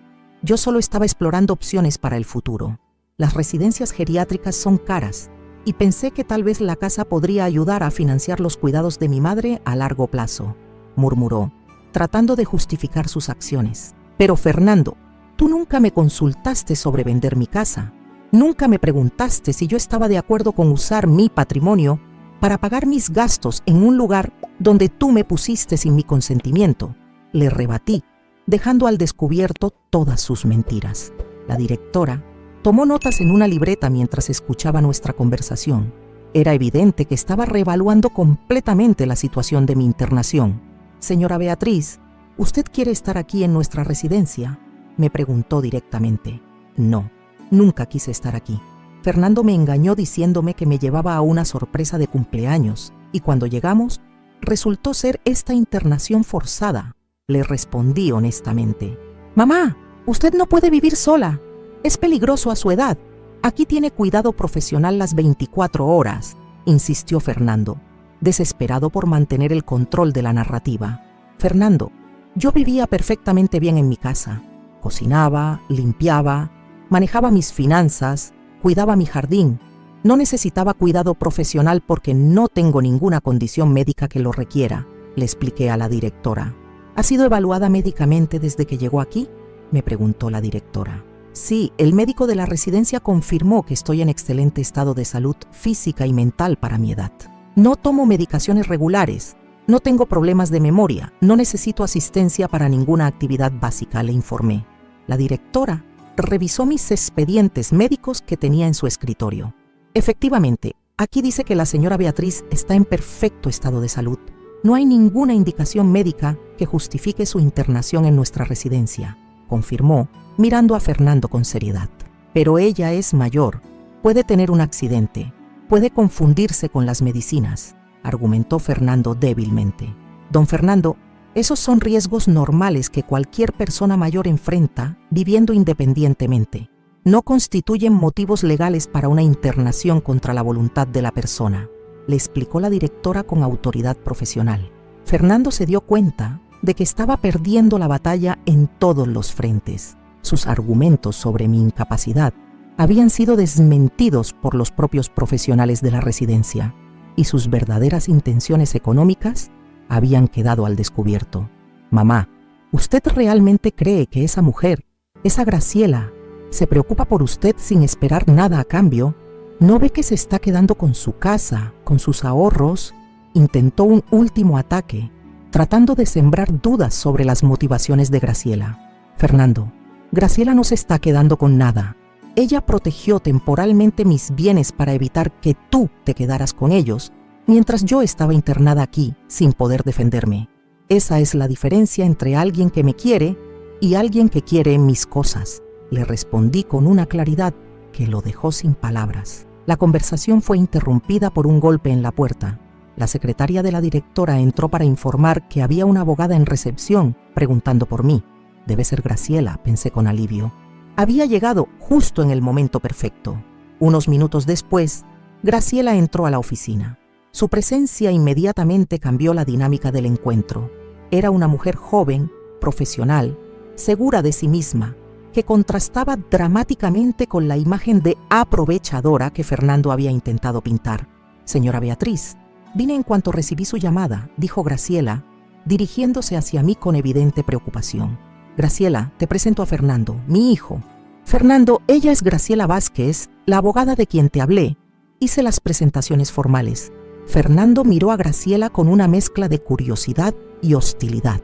solo estaba explorando opciones para el futuro. Las residencias geriátricas son caras y pensé que tal vez la casa podría ayudar a financiar los cuidados de mi madre a largo plazo», murmuró, tratando de justificar sus acciones. Pero Fernando, tú nunca me consultaste sobre vender mi casa. Nunca me preguntaste si yo estaba de acuerdo con usar mi patrimonio para pagar mis gastos en un lugar donde tú me pusiste sin mi consentimiento. Le rebatí, dejando al descubierto todas sus mentiras. La directora tomó notas en una libreta mientras escuchaba nuestra conversación. Era evidente que estaba reevaluando completamente la situación de mi internación. «Señora Beatriz, ¿usted quiere estar aquí en nuestra residencia?», me preguntó directamente. No, nunca quise estar aquí. Fernando me engañó diciéndome que me llevaba a una sorpresa de cumpleaños y cuando llegamos, resultó ser esta internación forzada. Le respondí honestamente. «Mamá, usted no puede vivir sola. Es peligroso a su edad. Aquí tiene cuidado profesional las 24 horas», insistió Fernando, desesperado por mantener el control de la narrativa. «Fernando, yo vivía perfectamente bien en mi casa. Cocinaba, limpiaba, manejaba mis finanzas, cuidaba mi jardín. No necesitaba cuidado profesional porque no tengo ninguna condición médica que lo requiera», le expliqué a la directora. «¿Ha sido evaluada médicamente desde que llegó aquí?», me preguntó la directora. «Sí, el médico de la residencia confirmó que estoy en excelente estado de salud física y mental para mi edad. No tomo medicaciones regulares, no tengo problemas de memoria, no necesito asistencia para ninguna actividad básica», le informé. La directora revisó mis expedientes médicos que tenía en su escritorio. «Efectivamente, aquí dice que la señora Beatriz está en perfecto estado de salud. No hay ninguna indicación médica que justifique su internación en nuestra residencia», confirmó, mirando a Fernando con seriedad. «Pero ella es mayor, puede tener un accidente, puede confundirse con las medicinas», argumentó Fernando débilmente. «Don Fernando, esos son riesgos normales que cualquier persona mayor enfrenta viviendo independientemente. No constituyen motivos legales para una internación contra la voluntad de la persona», le explicó la directora con autoridad profesional. Fernando se dio cuenta de que estaba perdiendo la batalla en todos los frentes. Sus argumentos sobre mi incapacidad habían sido desmentidos por los propios profesionales de la residencia y sus verdaderas intenciones económicas habían quedado al descubierto. «Mamá, ¿usted realmente cree que esa mujer, esa Graciela, se preocupa por usted sin esperar nada a cambio? ¿No ve que se está quedando con su casa, con sus ahorros?», intentó un último ataque, tratando de sembrar dudas sobre las motivaciones de Graciela. «Fernando, Graciela no se está quedando con nada. Ella protegió temporalmente mis bienes para evitar que tú te quedaras con ellos, mientras yo estaba internada aquí sin poder defenderme. Esa es la diferencia entre alguien que me quiere y alguien que quiere mis cosas», le respondí con una claridad que lo dejó sin palabras. La conversación fue interrumpida por un golpe en la puerta. La secretaria de la directora entró para informar que había una abogada en recepción preguntando por mí. «Debe ser Graciela», pensé con alivio. Había llegado justo en el momento perfecto. Unos minutos después, Graciela entró a la oficina. Su presencia inmediatamente cambió la dinámica del encuentro. Era una mujer joven, profesional, segura de sí misma, que contrastaba dramáticamente con la imagen de aprovechadora que Fernando había intentado pintar. «Señora Beatriz, vine en cuanto recibí su llamada», dijo Graciela, dirigiéndose hacia mí con evidente preocupación. «Graciela, te presento a Fernando, mi hijo». «Fernando, ella es Graciela Vázquez, la abogada de quien te hablé». Hice las presentaciones formales. Fernando miró a Graciela con una mezcla de curiosidad y hostilidad.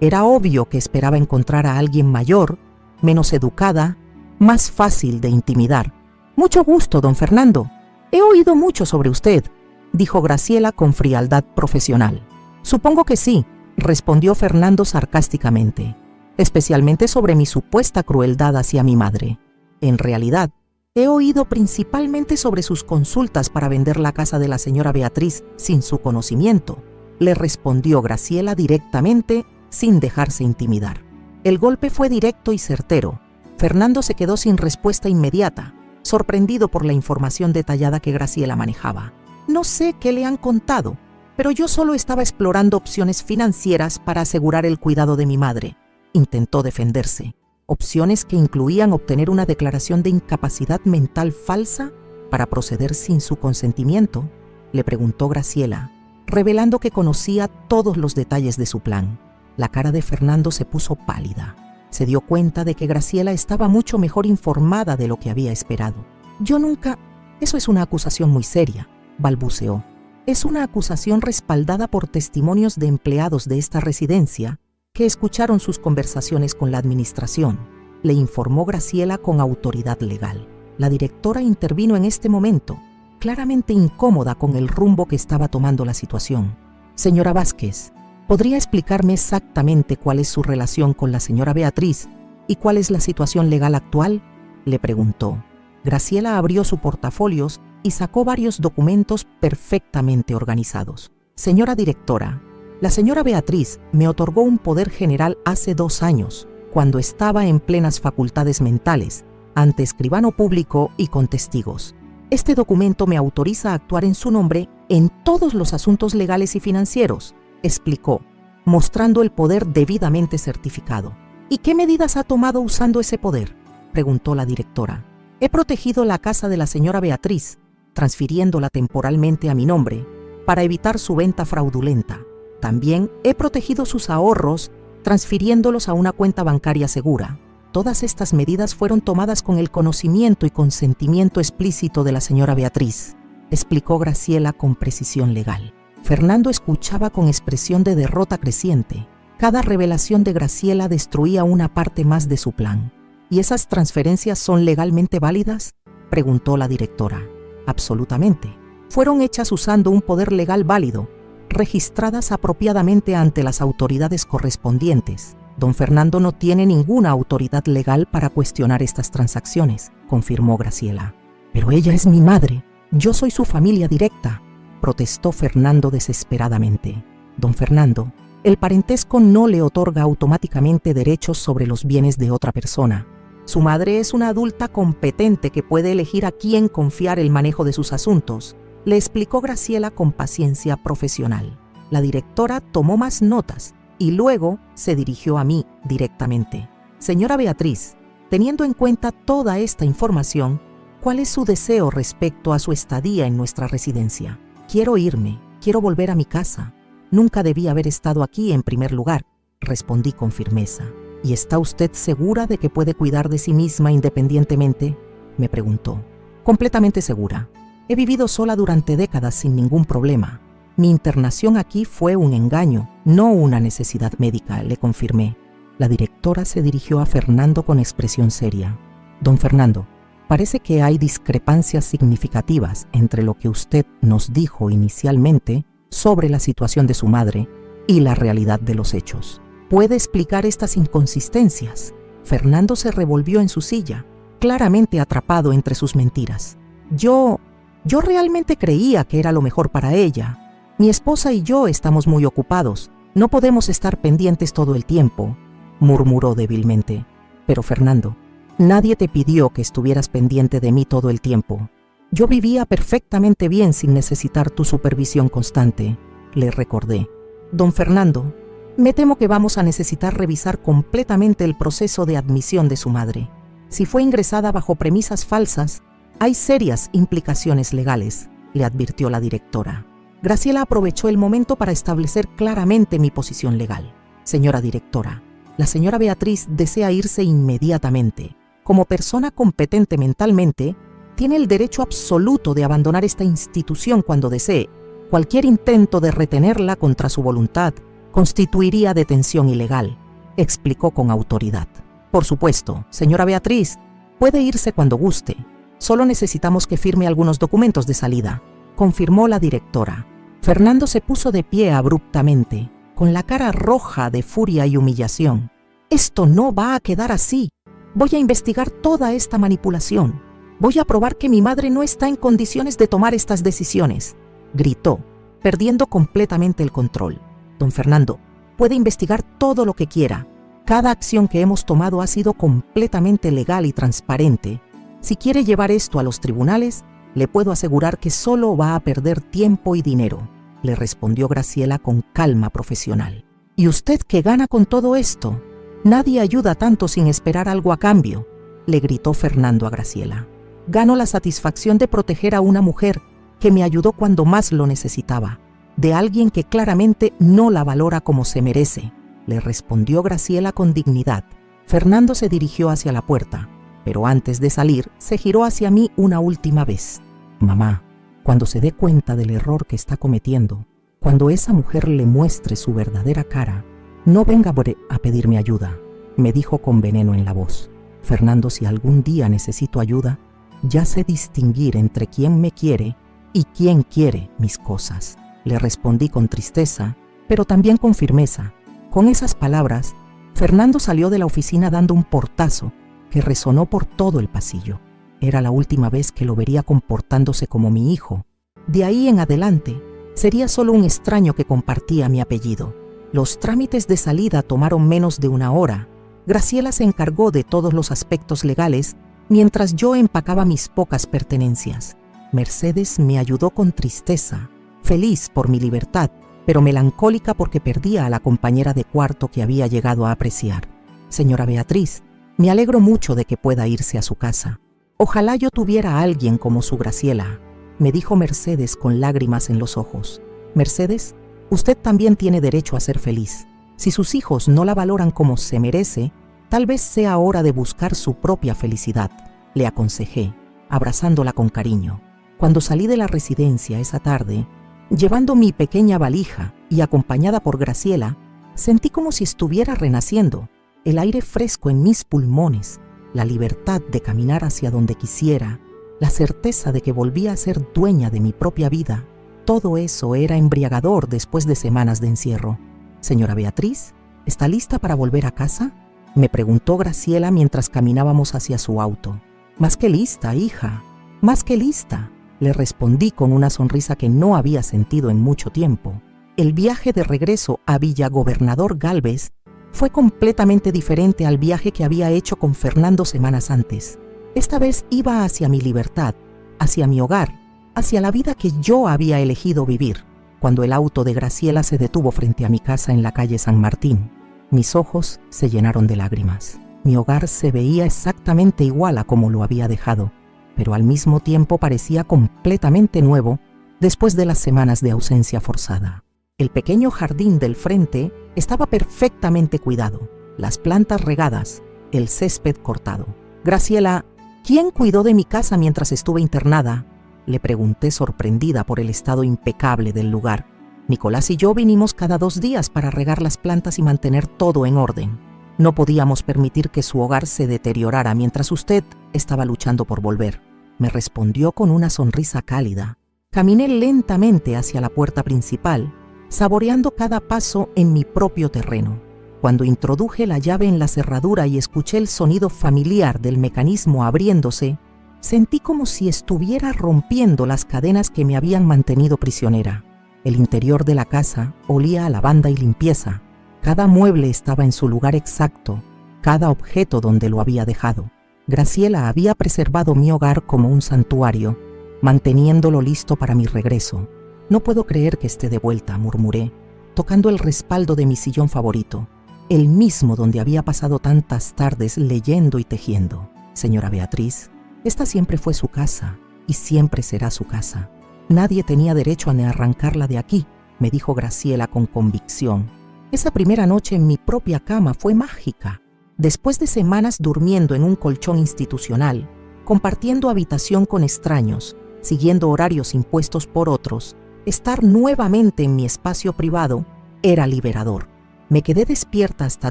Era obvio que esperaba encontrar a alguien mayor, menos educada, más fácil de intimidar. «Mucho gusto, don Fernando. He oído mucho sobre usted», dijo Graciela con frialdad profesional. «Supongo que sí», respondió Fernando sarcásticamente, «especialmente sobre mi supuesta crueldad hacia mi madre. En realidad, he oído principalmente sobre sus consultas para vender la casa de la señora Beatriz sin su conocimiento», le respondió Graciela directamente, sin dejarse intimidar. El golpe fue directo y certero. Fernando se quedó sin respuesta inmediata, sorprendido por la información detallada que Graciela manejaba. «No sé qué le han contado, pero yo solo estaba explorando opciones financieras para asegurar el cuidado de mi madre», intentó defenderse. «Opciones que incluían obtener una declaración de incapacidad mental falsa para proceder sin su consentimiento», le preguntó Graciela, revelando que conocía todos los detalles de su plan. La cara de Fernando se puso pálida. Se dio cuenta de que Graciela estaba mucho mejor informada de lo que había esperado. Yo nunca... Eso es una acusación muy seria, balbuceó. Es una acusación respaldada por testimonios de empleados de esta residencia que escucharon sus conversaciones con la administración, le informó Graciela con autoridad legal. La directora intervino en este momento, claramente incómoda con el rumbo que estaba tomando la situación. Señora Vázquez, ¿podría explicarme exactamente cuál es su relación con la señora Beatriz y cuál es la situación legal actual?, le preguntó. Graciela abrió su portafolios y sacó varios documentos perfectamente organizados. Señora directora, la señora Beatriz me otorgó un poder general hace 2 años, cuando estaba en plenas facultades mentales, ante escribano público y con testigos. Este documento me autoriza a actuar en su nombre en todos los asuntos legales y financieros, explicó, mostrando el poder debidamente certificado. ¿Y qué medidas ha tomado usando ese poder?, preguntó la directora. He protegido la casa de la señora Beatriz, transfiriéndola temporalmente a mi nombre, para evitar su venta fraudulenta. También he protegido sus ahorros, transfiriéndolos a una cuenta bancaria segura. Todas estas medidas fueron tomadas con el conocimiento y consentimiento explícito de la señora Beatriz, explicó Graciela con precisión legal. Fernando escuchaba con expresión de derrota creciente. Cada revelación de Graciela destruía una parte más de su plan. ¿Y esas transferencias son legalmente válidas?, preguntó la directora. Absolutamente. Fueron hechas usando un poder legal válido, registradas apropiadamente ante las autoridades correspondientes. Don Fernando no tiene ninguna autoridad legal para cuestionar estas transacciones, confirmó Graciela. Pero ella es mi madre. Yo soy su familia directa, protestó Fernando desesperadamente. Don Fernando, el parentesco no le otorga automáticamente derechos sobre los bienes de otra persona. Su madre es una adulta competente que puede elegir a quién confiar el manejo de sus asuntos, le explicó Graciela con paciencia profesional. La directora tomó más notas y luego se dirigió a mí directamente. Señora Beatriz, teniendo en cuenta toda esta información, ¿cuál es su deseo respecto a su estadía en nuestra residencia? Quiero irme, quiero volver a mi casa. Nunca debí haber estado aquí en primer lugar, respondí con firmeza. ¿Y está usted segura de que puede cuidar de sí misma independientemente?, me preguntó. Completamente segura. He vivido sola durante décadas sin ningún problema. Mi internación aquí fue un engaño, no una necesidad médica, le confirmé. La directora se dirigió a Fernando con expresión seria. Don Fernando, parece que hay discrepancias significativas entre lo que usted nos dijo inicialmente sobre la situación de su madre y la realidad de los hechos. ¿Puede explicar estas inconsistencias? Fernando se revolvió en su silla, claramente atrapado entre sus mentiras. Yo realmente creía que era lo mejor para ella. Mi esposa y yo estamos muy ocupados. No podemos estar pendientes todo el tiempo, murmuró débilmente. Pero Fernando, nadie te pidió que estuvieras pendiente de mí todo el tiempo. Yo vivía perfectamente bien sin necesitar tu supervisión constante, le recordé. Don Fernando, me temo que vamos a necesitar revisar completamente el proceso de admisión de su madre. Si fue ingresada bajo premisas falsas, hay serias implicaciones legales, le advirtió la directora. Graciela aprovechó el momento para establecer claramente mi posición legal. Señora directora, la señora Beatriz desea irse inmediatamente. Como persona competente mentalmente, tiene el derecho absoluto de abandonar esta institución cuando desee. Cualquier intento de retenerla contra su voluntad constituiría detención ilegal, explicó con autoridad. Por supuesto, señora Beatriz, puede irse cuando guste. Solo necesitamos que firme algunos documentos de salida, confirmó la directora. Fernando se puso de pie abruptamente, con la cara roja de furia y humillación. Esto no va a quedar así. Voy a investigar toda esta manipulación. Voy a probar que mi madre no está en condiciones de tomar estas decisiones, gritó, perdiendo completamente el control. Don Fernando, puede investigar todo lo que quiera. Cada acción que hemos tomado ha sido completamente legal y transparente. Si quiere llevar esto a los tribunales, le puedo asegurar que solo va a perder tiempo y dinero, le respondió Graciela con calma profesional. ¿Y usted qué gana con todo esto? Nadie ayuda tanto sin esperar algo a cambio, le gritó Fernando a Graciela. Gano la satisfacción de proteger a una mujer que me ayudó cuando más lo necesitaba, de alguien que claramente no la valora como se merece, le respondió Graciela con dignidad. Fernando se dirigió hacia la puerta, pero antes de salir se giró hacia mí una última vez. Mamá, cuando se dé cuenta del error que está cometiendo, cuando esa mujer le muestre su verdadera cara, no venga a pedirme ayuda, me dijo con veneno en la voz. Fernando, si algún día necesito ayuda, ya sé distinguir entre quién me quiere y quién quiere mis cosas. Le respondí con tristeza, pero también con firmeza. Con esas palabras, Fernando salió de la oficina dando un portazo que resonó por todo el pasillo. Era la última vez que lo vería comportándose como mi hijo. De ahí en adelante, sería solo un extraño que compartía mi apellido. Los trámites de salida tomaron menos de una hora. Graciela se encargó de todos los aspectos legales mientras yo empacaba mis pocas pertenencias. Mercedes me ayudó con tristeza, feliz por mi libertad, pero melancólica porque perdía a la compañera de cuarto que había llegado a apreciar. Señora Beatriz, me alegro mucho de que pueda irse a su casa. Ojalá yo tuviera a alguien como su Graciela, me dijo Mercedes con lágrimas en los ojos. Mercedes, usted también tiene derecho a ser feliz. Si sus hijos no la valoran como se merece, tal vez sea hora de buscar su propia felicidad, le aconsejé, abrazándola con cariño. Cuando salí de la residencia esa tarde, llevando mi pequeña valija y acompañada por Graciela, sentí como si estuviera renaciendo, el aire fresco en mis pulmones, la libertad de caminar hacia donde quisiera, la certeza de que volvía a ser dueña de mi propia vida. Todo eso era embriagador después de semanas de encierro. Señora Beatriz, ¿está lista para volver a casa?, me preguntó Graciela mientras caminábamos hacia su auto. Más que lista, hija, más que lista, le respondí con una sonrisa que no había sentido en mucho tiempo. El viaje de regreso a Villa Gobernador Gálvez fue completamente diferente al viaje que había hecho con Fernando semanas antes. Esta vez iba hacia mi libertad, hacia mi hogar, hacia la vida que yo había elegido vivir. Cuando el auto de Graciela se detuvo frente a mi casa en la calle San Martín, mis ojos se llenaron de lágrimas. Mi hogar se veía exactamente igual a como lo había dejado, pero al mismo tiempo parecía completamente nuevo después de las semanas de ausencia forzada. El pequeño jardín del frente estaba perfectamente cuidado, las plantas regadas, el césped cortado. Graciela, ¿quién cuidó de mi casa mientras estuve internada?, le pregunté sorprendida por el estado impecable del lugar. Nicolás y yo vinimos cada 2 días para regar las plantas y mantener todo en orden. No podíamos permitir que su hogar se deteriorara mientras usted estaba luchando por volver, me respondió con una sonrisa cálida. Caminé lentamente hacia la puerta principal, saboreando cada paso en mi propio terreno. Cuando introduje la llave en la cerradura y escuché el sonido familiar del mecanismo abriéndose, sentí como si estuviera rompiendo las cadenas que me habían mantenido prisionera. El interior de la casa olía a lavanda y limpieza. Cada mueble estaba en su lugar exacto, cada objeto donde lo había dejado. Graciela había preservado mi hogar como un santuario, manteniéndolo listo para mi regreso. No puedo creer que esté de vuelta, murmuré, tocando el respaldo de mi sillón favorito, el mismo donde había pasado tantas tardes leyendo y tejiendo. Señora Beatriz, esta siempre fue su casa y siempre será su casa. Nadie tenía derecho a arrancarla de aquí, me dijo Graciela con convicción. Esa primera noche en mi propia cama fue mágica. Después de semanas durmiendo en un colchón institucional, compartiendo habitación con extraños, siguiendo horarios impuestos por otros, estar nuevamente en mi espacio privado era liberador. Me quedé despierta hasta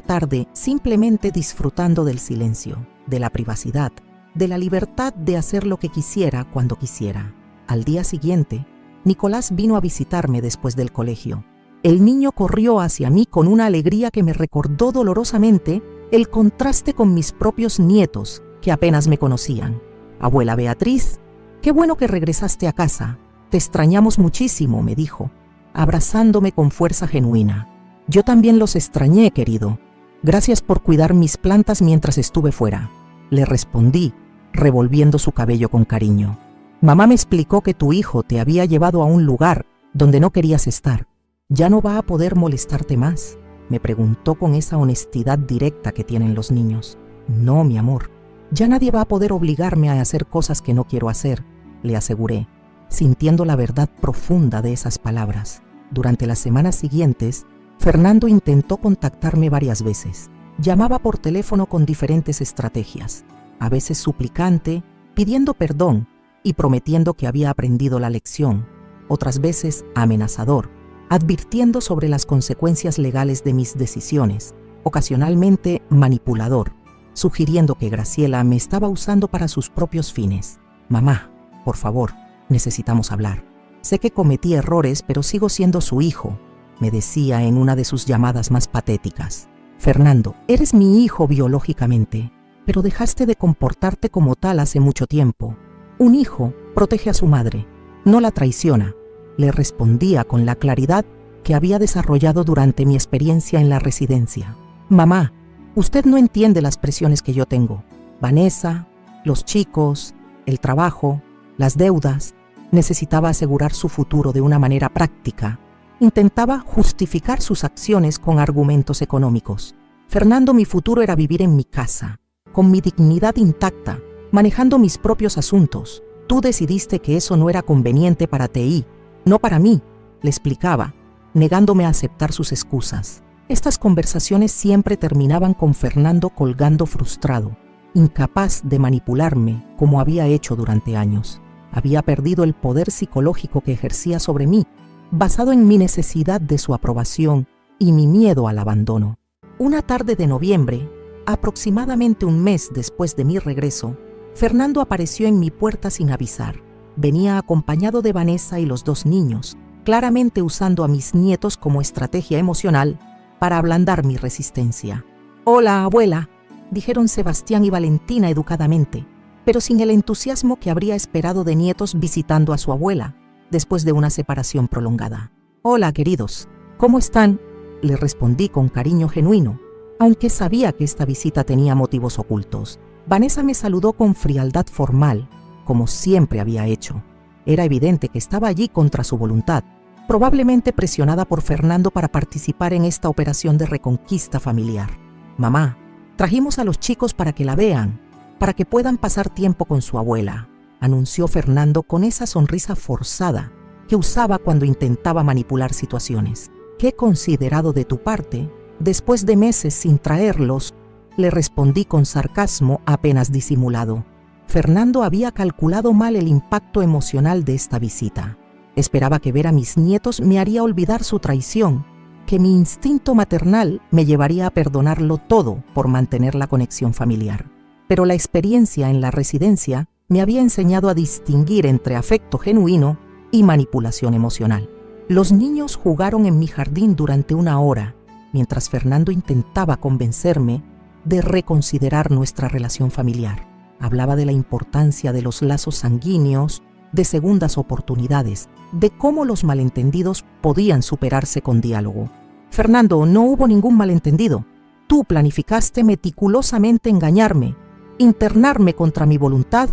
tarde simplemente disfrutando del silencio, de la privacidad, de la libertad de hacer lo que quisiera cuando quisiera. Al día siguiente, Nicolás vino a visitarme después del colegio. El niño corrió hacia mí con una alegría que me recordó dolorosamente el contraste con mis propios nietos, que apenas me conocían. Abuela Beatriz, qué bueno que regresaste a casa. Te extrañamos muchísimo, me dijo, abrazándome con fuerza genuina. Yo también los extrañé, querido. Gracias por cuidar mis plantas mientras estuve fuera, le respondí, revolviendo su cabello con cariño. Mamá me explicó que tu hijo te había llevado a un lugar donde no querías estar. ¿Ya no va a poder molestarte más?, me preguntó con esa honestidad directa que tienen los niños. No, mi amor, ya nadie va a poder obligarme a hacer cosas que no quiero hacer, le aseguré, sintiendo la verdad profunda de esas palabras. Durante las semanas siguientes, Fernando intentó contactarme varias veces. Llamaba por teléfono con diferentes estrategias, a veces suplicante, pidiendo perdón y prometiendo que había aprendido la lección, otras veces amenazador, advirtiendo sobre las consecuencias legales de mis decisiones, ocasionalmente manipulador, sugiriendo que Graciela me estaba usando para sus propios fines. Mamá, por favor, necesitamos hablar. Sé que cometí errores, pero sigo siendo su hijo, me decía en una de sus llamadas más patéticas. Fernando, eres mi hijo biológicamente, pero dejaste de comportarte como tal hace mucho tiempo. Un hijo protege a su madre, no la traiciona, le respondía con la claridad que había desarrollado durante mi experiencia en la residencia. Mamá, usted no entiende las presiones que yo tengo. Vanessa, los chicos, el trabajo, las deudas. Necesitaba asegurar su futuro de una manera práctica. Intentaba justificar sus acciones con argumentos económicos. Fernando, mi futuro era vivir en mi casa, con mi dignidad intacta, manejando mis propios asuntos. Tú decidiste que eso no era conveniente para ti, no para mí, le explicaba, negándome a aceptar sus excusas. Estas conversaciones siempre terminaban con Fernando colgando frustrado, incapaz de manipularme como había hecho durante años. Había perdido el poder psicológico que ejercía sobre mí, basado en mi necesidad de su aprobación y mi miedo al abandono. Una tarde de noviembre, aproximadamente un mes después de mi regreso, Fernando apareció en mi puerta sin avisar. Venía acompañado de Vanessa y los 2 niños, claramente usando a mis nietos como estrategia emocional para ablandar mi resistencia. «Hola, abuela», dijeron Sebastián y Valentina educadamente, pero sin el entusiasmo que habría esperado de nietos visitando a su abuela, después de una separación prolongada. «Hola, queridos, ¿cómo están?», le respondí con cariño genuino, aunque sabía que esta visita tenía motivos ocultos. Vanessa me saludó con frialdad formal, como siempre había hecho. Era evidente que estaba allí contra su voluntad, probablemente presionada por Fernando para participar en esta operación de reconquista familiar. «Mamá, trajimos a los chicos para que la vean, para que puedan pasar tiempo con su abuela», anunció Fernando con esa sonrisa forzada que usaba cuando intentaba manipular situaciones. «Qué considerado de tu parte, después de meses sin traerlos», le respondí con sarcasmo apenas disimulado. Fernando había calculado mal el impacto emocional de esta visita. Esperaba que ver a mis nietos me haría olvidar su traición, que mi instinto maternal me llevaría a perdonarlo todo por mantener la conexión familiar. Pero la experiencia en la residencia me había enseñado a distinguir entre afecto genuino y manipulación emocional. Los niños jugaron en mi jardín durante 1 hora, mientras Fernando intentaba convencerme de reconsiderar nuestra relación familiar. Hablaba de la importancia de los lazos sanguíneos, de segundas oportunidades, de cómo los malentendidos podían superarse con diálogo. «Fernando, no hubo ningún malentendido. Tú planificaste meticulosamente engañarme, internarme contra mi voluntad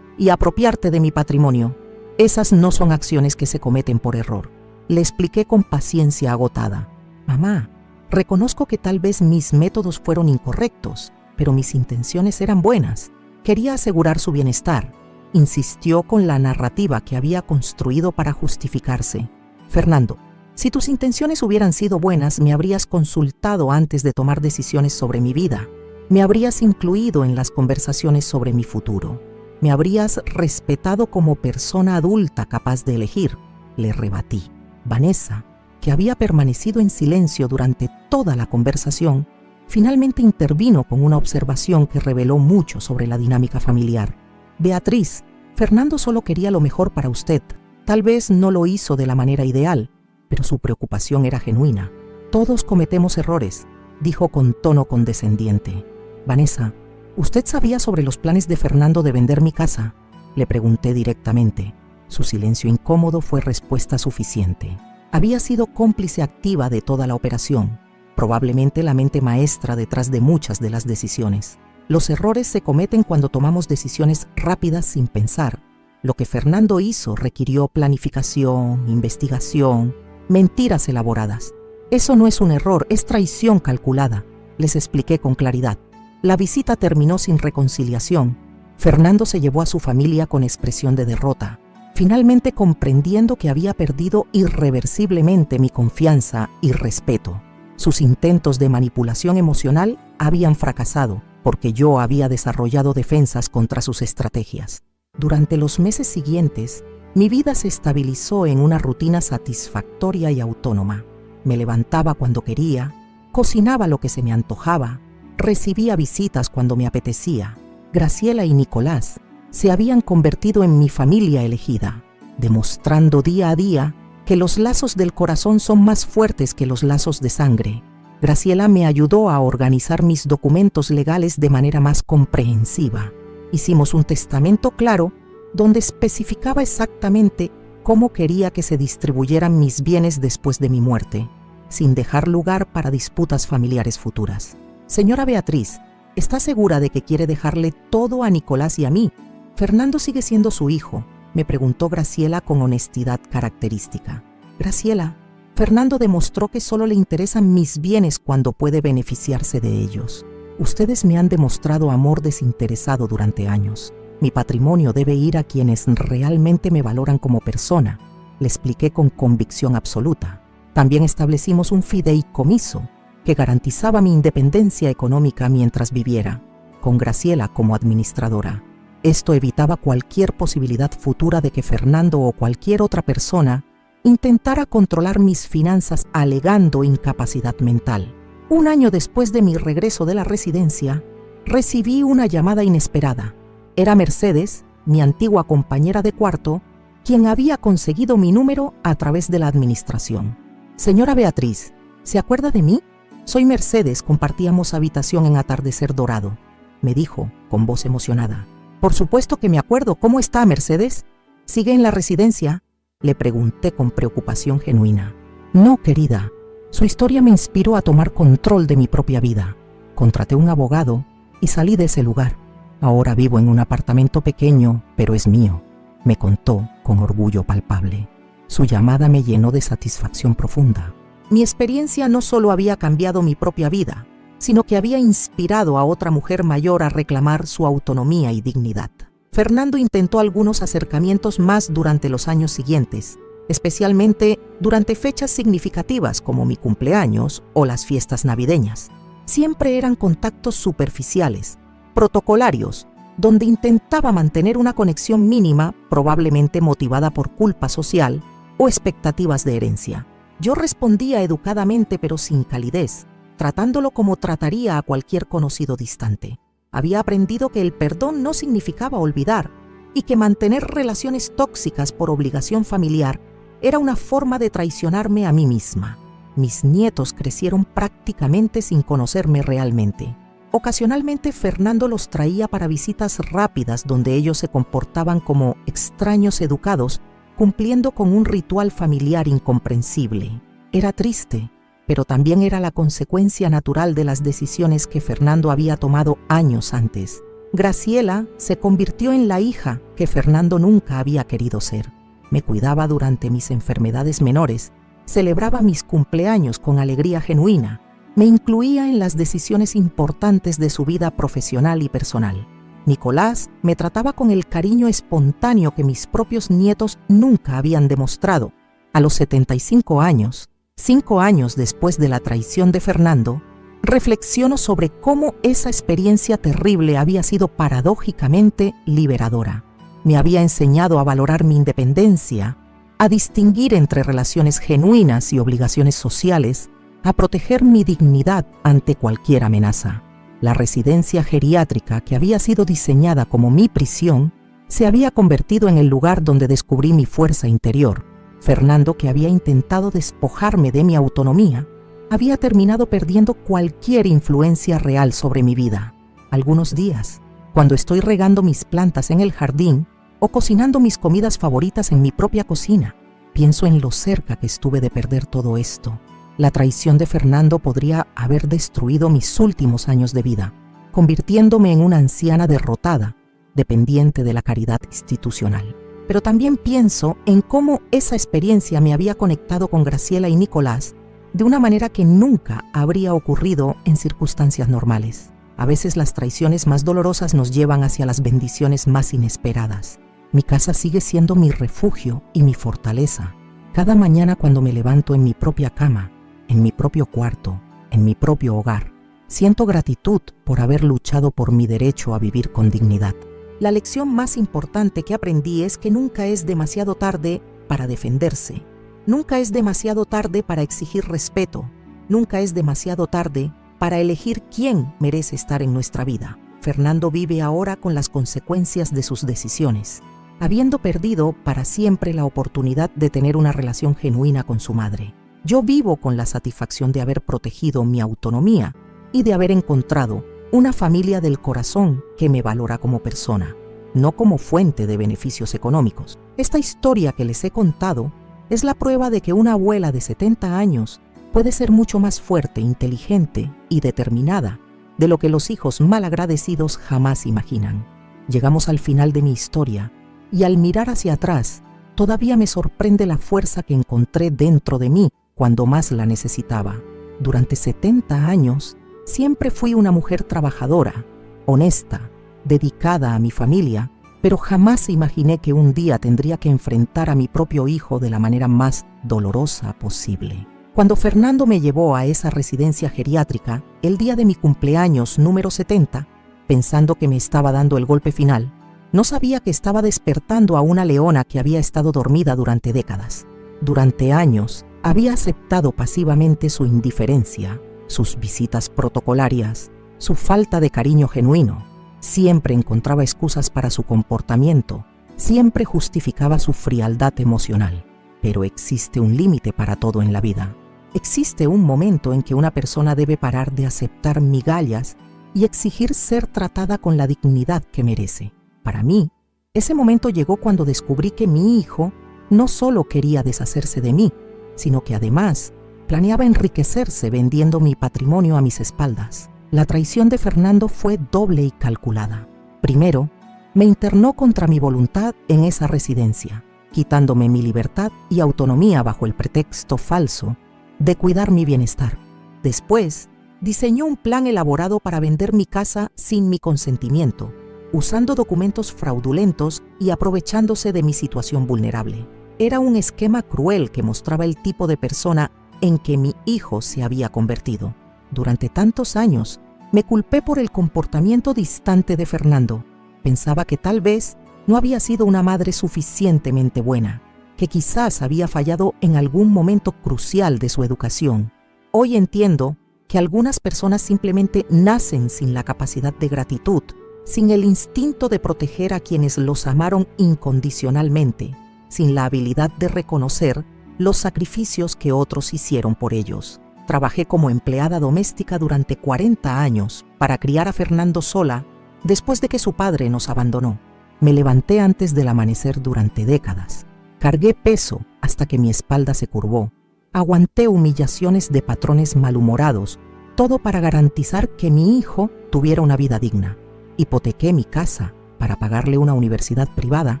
y apropiarte de mi patrimonio. Esas no son acciones que se cometen por error», le expliqué con paciencia agotada. «Mamá, reconozco que tal vez mis métodos fueron incorrectos, pero mis intenciones eran buenas. Quería asegurar su bienestar», insistió con la narrativa que había construido para justificarse. «Fernando, si tus intenciones hubieran sido buenas, me habrías consultado antes de tomar decisiones sobre mi vida. Me habrías incluido en las conversaciones sobre mi futuro. Me habrías respetado como persona adulta capaz de elegir», le rebatí. Vanessa, que había permanecido en silencio durante toda la conversación, finalmente intervino con una observación que reveló mucho sobre la dinámica familiar. «Beatriz, Fernando solo quería lo mejor para usted. Tal vez no lo hizo de la manera ideal, pero su preocupación era genuina. Todos cometemos errores», dijo con tono condescendiente. «Vanessa, ¿usted sabía sobre los planes de Fernando de vender mi casa?», le pregunté directamente. Su silencio incómodo fue respuesta suficiente. Había sido cómplice activa de toda la operación, probablemente la mente maestra detrás de muchas de las decisiones. Los errores se cometen cuando tomamos decisiones rápidas sin pensar. Lo que Fernando hizo requirió planificación, investigación, mentiras elaboradas. «Eso no es un error, es traición calculada», les expliqué con claridad. La visita terminó sin reconciliación. Fernando se llevó a su familia con expresión de derrota, finalmente comprendiendo que había perdido irreversiblemente mi confianza y respeto. Sus intentos de manipulación emocional habían fracasado porque yo había desarrollado defensas contra sus estrategias. Durante los meses siguientes, mi vida se estabilizó en una rutina satisfactoria y autónoma. Me levantaba cuando quería, cocinaba lo que se me antojaba, recibía visitas cuando me apetecía. Graciela y Nicolás se habían convertido en mi familia elegida, demostrando día a día que los lazos del corazón son más fuertes que los lazos de sangre. Graciela me ayudó a organizar mis documentos legales de manera más comprensiva. Hicimos un testamento claro donde especificaba exactamente cómo quería que se distribuyeran mis bienes después de mi muerte, sin dejar lugar para disputas familiares futuras. Señora Beatriz, ¿está segura de que quiere dejarle todo a Nicolás y a mí? Fernando sigue siendo su hijo, me preguntó Graciela con honestidad característica. Graciela, Fernando demostró que solo le interesan mis bienes cuando puede beneficiarse de ellos. Ustedes me han demostrado amor desinteresado durante años. Mi patrimonio debe ir a quienes realmente me valoran como persona, le expliqué con convicción absoluta. También establecimos un fideicomiso que garantizaba mi independencia económica mientras viviera, con Graciela como administradora. Esto evitaba cualquier posibilidad futura de que Fernando o cualquier otra persona intentara controlar mis finanzas alegando incapacidad mental. Un año después de mi regreso de la residencia, recibí una llamada inesperada. Era Mercedes, mi antigua compañera de cuarto, quien había conseguido mi número a través de la administración. Señora Beatriz, ¿se acuerda de mí? Soy Mercedes, compartíamos habitación en Atardecer Dorado, me dijo con voz emocionada. Por supuesto que me acuerdo. ¿Cómo está, Mercedes? ¿Sigue en la residencia? Le pregunté con preocupación genuina. No, querida. Su historia me inspiró a tomar control de mi propia vida. Contraté un abogado y salí de ese lugar. Ahora vivo en un apartamento pequeño, pero es mío, me contó con orgullo palpable. Su llamada me llenó de satisfacción profunda. Mi experiencia no solo había cambiado mi propia vida, sino que había inspirado a otra mujer mayor a reclamar su autonomía y dignidad. Fernando intentó algunos acercamientos más durante los años siguientes, especialmente durante fechas significativas como mi cumpleaños o las fiestas navideñas. Siempre eran contactos superficiales, protocolarios, donde intentaba mantener una conexión mínima, probablemente motivada por culpa social o expectativas de herencia. Yo respondía educadamente pero sin calidez, tratándolo como trataría a cualquier conocido distante. Había aprendido que el perdón no significaba olvidar y que mantener relaciones tóxicas por obligación familiar era una forma de traicionarme a mí misma. Mis nietos crecieron prácticamente sin conocerme realmente. Ocasionalmente Fernando los traía para visitas rápidas donde ellos se comportaban como extraños educados, cumpliendo con un ritual familiar incomprensible. Era triste, pero también era la consecuencia natural de las decisiones que Fernando había tomado años antes. Graciela se convirtió en la hija que Fernando nunca había querido ser. Me cuidaba durante mis enfermedades menores, celebraba mis cumpleaños con alegría genuina, me incluía en las decisiones importantes de su vida profesional y personal. Nicolás me trataba con el cariño espontáneo que mis propios nietos nunca habían demostrado. A los 75 años, 5 años después de la traición de Fernando, reflexiono sobre cómo esa experiencia terrible había sido paradójicamente liberadora. Me había enseñado a valorar mi independencia, a distinguir entre relaciones genuinas y obligaciones sociales, a proteger mi dignidad ante cualquier amenaza. La residencia geriátrica, que había sido diseñada como mi prisión, se había convertido en el lugar donde descubrí mi fuerza interior. Fernando, que había intentado despojarme de mi autonomía, había terminado perdiendo cualquier influencia real sobre mi vida. Algunos días, cuando estoy regando mis plantas en el jardín o cocinando mis comidas favoritas en mi propia cocina, pienso en lo cerca que estuve de perder todo esto. La traición de Fernando podría haber destruido mis últimos años de vida, convirtiéndome en una anciana derrotada, dependiente de la caridad institucional. Pero también pienso en cómo esa experiencia me había conectado con Graciela y Nicolás de una manera que nunca habría ocurrido en circunstancias normales. A veces las traiciones más dolorosas nos llevan hacia las bendiciones más inesperadas. Mi casa sigue siendo mi refugio y mi fortaleza. Cada mañana cuando me levanto en mi propia cama, en mi propio cuarto, en mi propio hogar. Siento gratitud por haber luchado por mi derecho a vivir con dignidad. La lección más importante que aprendí es que nunca es demasiado tarde para defenderse. Nunca es demasiado tarde para exigir respeto. Nunca es demasiado tarde para elegir quién merece estar en nuestra vida. Fernando vive ahora con las consecuencias de sus decisiones, habiendo perdido para siempre la oportunidad de tener una relación genuina con su madre. Yo vivo con la satisfacción de haber protegido mi autonomía y de haber encontrado una familia del corazón que me valora como persona, no como fuente de beneficios económicos. Esta historia que les he contado es la prueba de que una abuela de 70 años puede ser mucho más fuerte, inteligente y determinada de lo que los hijos malagradecidos jamás imaginan. Llegamos al final de mi historia y al mirar hacia atrás, todavía me sorprende la fuerza que encontré dentro de mí cuando más la necesitaba. Durante 70 años, siempre fui una mujer trabajadora, honesta, dedicada a mi familia, pero jamás imaginé que un día tendría que enfrentar a mi propio hijo de la manera más dolorosa posible. Cuando Fernando me llevó a esa residencia geriátrica, el día de mi cumpleaños número 70, pensando que me estaba dando el golpe final, no sabía que estaba despertando a una leona que había estado dormida durante décadas. Durante años, había aceptado pasivamente su indiferencia, sus visitas protocolarias, su falta de cariño genuino. Siempre encontraba excusas para su comportamiento, siempre justificaba su frialdad emocional. Pero existe un límite para todo en la vida. Existe un momento en que una persona debe parar de aceptar migallas y exigir ser tratada con la dignidad que merece. Para mí, ese momento llegó cuando descubrí que mi hijo no solo quería deshacerse de mí, sino que además planeaba enriquecerse vendiendo mi patrimonio a mis espaldas. La traición de Fernando fue doble y calculada. Primero, me internó contra mi voluntad en esa residencia, quitándome mi libertad y autonomía bajo el pretexto falso de cuidar mi bienestar. Después, diseñó un plan elaborado para vender mi casa sin mi consentimiento, usando documentos fraudulentos y aprovechándose de mi situación vulnerable. Era un esquema cruel que mostraba el tipo de persona en que mi hijo se había convertido. Durante tantos años, me culpé por el comportamiento distante de Fernando. Pensaba que tal vez no había sido una madre suficientemente buena, que quizás había fallado en algún momento crucial de su educación. Hoy entiendo que algunas personas simplemente nacen sin la capacidad de gratitud, sin el instinto de proteger a quienes los amaron incondicionalmente, sin la habilidad de reconocer los sacrificios que otros hicieron por ellos. Trabajé como empleada doméstica durante 40 años para criar a Fernando sola después de que su padre nos abandonó. Me levanté antes del amanecer durante décadas. Cargué peso hasta que mi espalda se curvó. Aguanté humillaciones de patrones malhumorados, todo para garantizar que mi hijo tuviera una vida digna. Hipotequé mi casa para pagarle una universidad privada.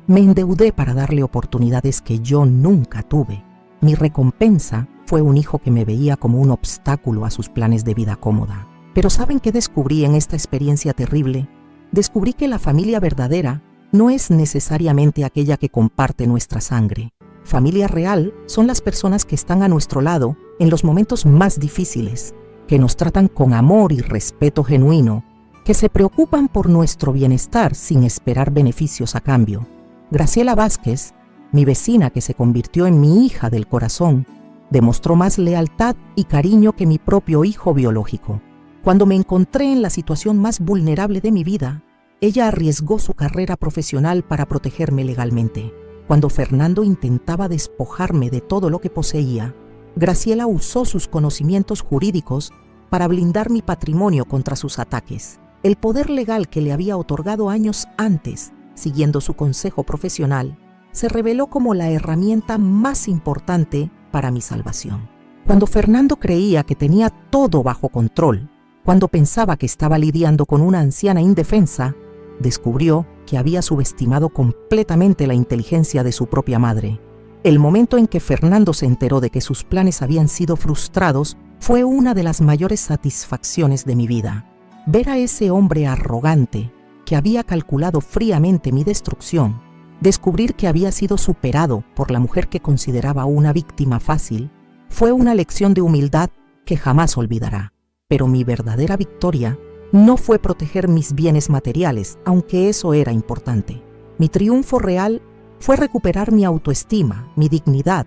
Me endeudé para darle oportunidades que yo nunca tuve. Mi recompensa fue un hijo que me veía como un obstáculo a sus planes de vida cómoda. Pero ¿saben qué descubrí en esta experiencia terrible? Descubrí que la familia verdadera no es necesariamente aquella que comparte nuestra sangre. Familia real son las personas que están a nuestro lado en los momentos más difíciles, que nos tratan con amor y respeto genuino, que se preocupan por nuestro bienestar sin esperar beneficios a cambio. Graciela Vázquez, mi vecina que se convirtió en mi hija del corazón, demostró más lealtad y cariño que mi propio hijo biológico. Cuando me encontré en la situación más vulnerable de mi vida, ella arriesgó su carrera profesional para protegerme legalmente. Cuando Fernando intentaba despojarme de todo lo que poseía, Graciela usó sus conocimientos jurídicos para blindar mi patrimonio contra sus ataques. El poder legal que le había otorgado años antes, siguiendo su consejo profesional, se reveló como la herramienta más importante para mi salvación. Cuando Fernando creía que tenía todo bajo control, cuando pensaba que estaba lidiando con una anciana indefensa, descubrió que había subestimado completamente la inteligencia de su propia madre. El momento en que Fernando se enteró de que sus planes habían sido frustrados fue una de las mayores satisfacciones de mi vida. Ver a ese hombre arrogante que había calculado fríamente mi destrucción, descubrir que había sido superado por la mujer que consideraba una víctima fácil, fue una lección de humildad que jamás olvidará. Pero mi verdadera victoria no fue proteger mis bienes materiales, aunque eso era importante. Mi triunfo real fue recuperar mi autoestima, mi dignidad,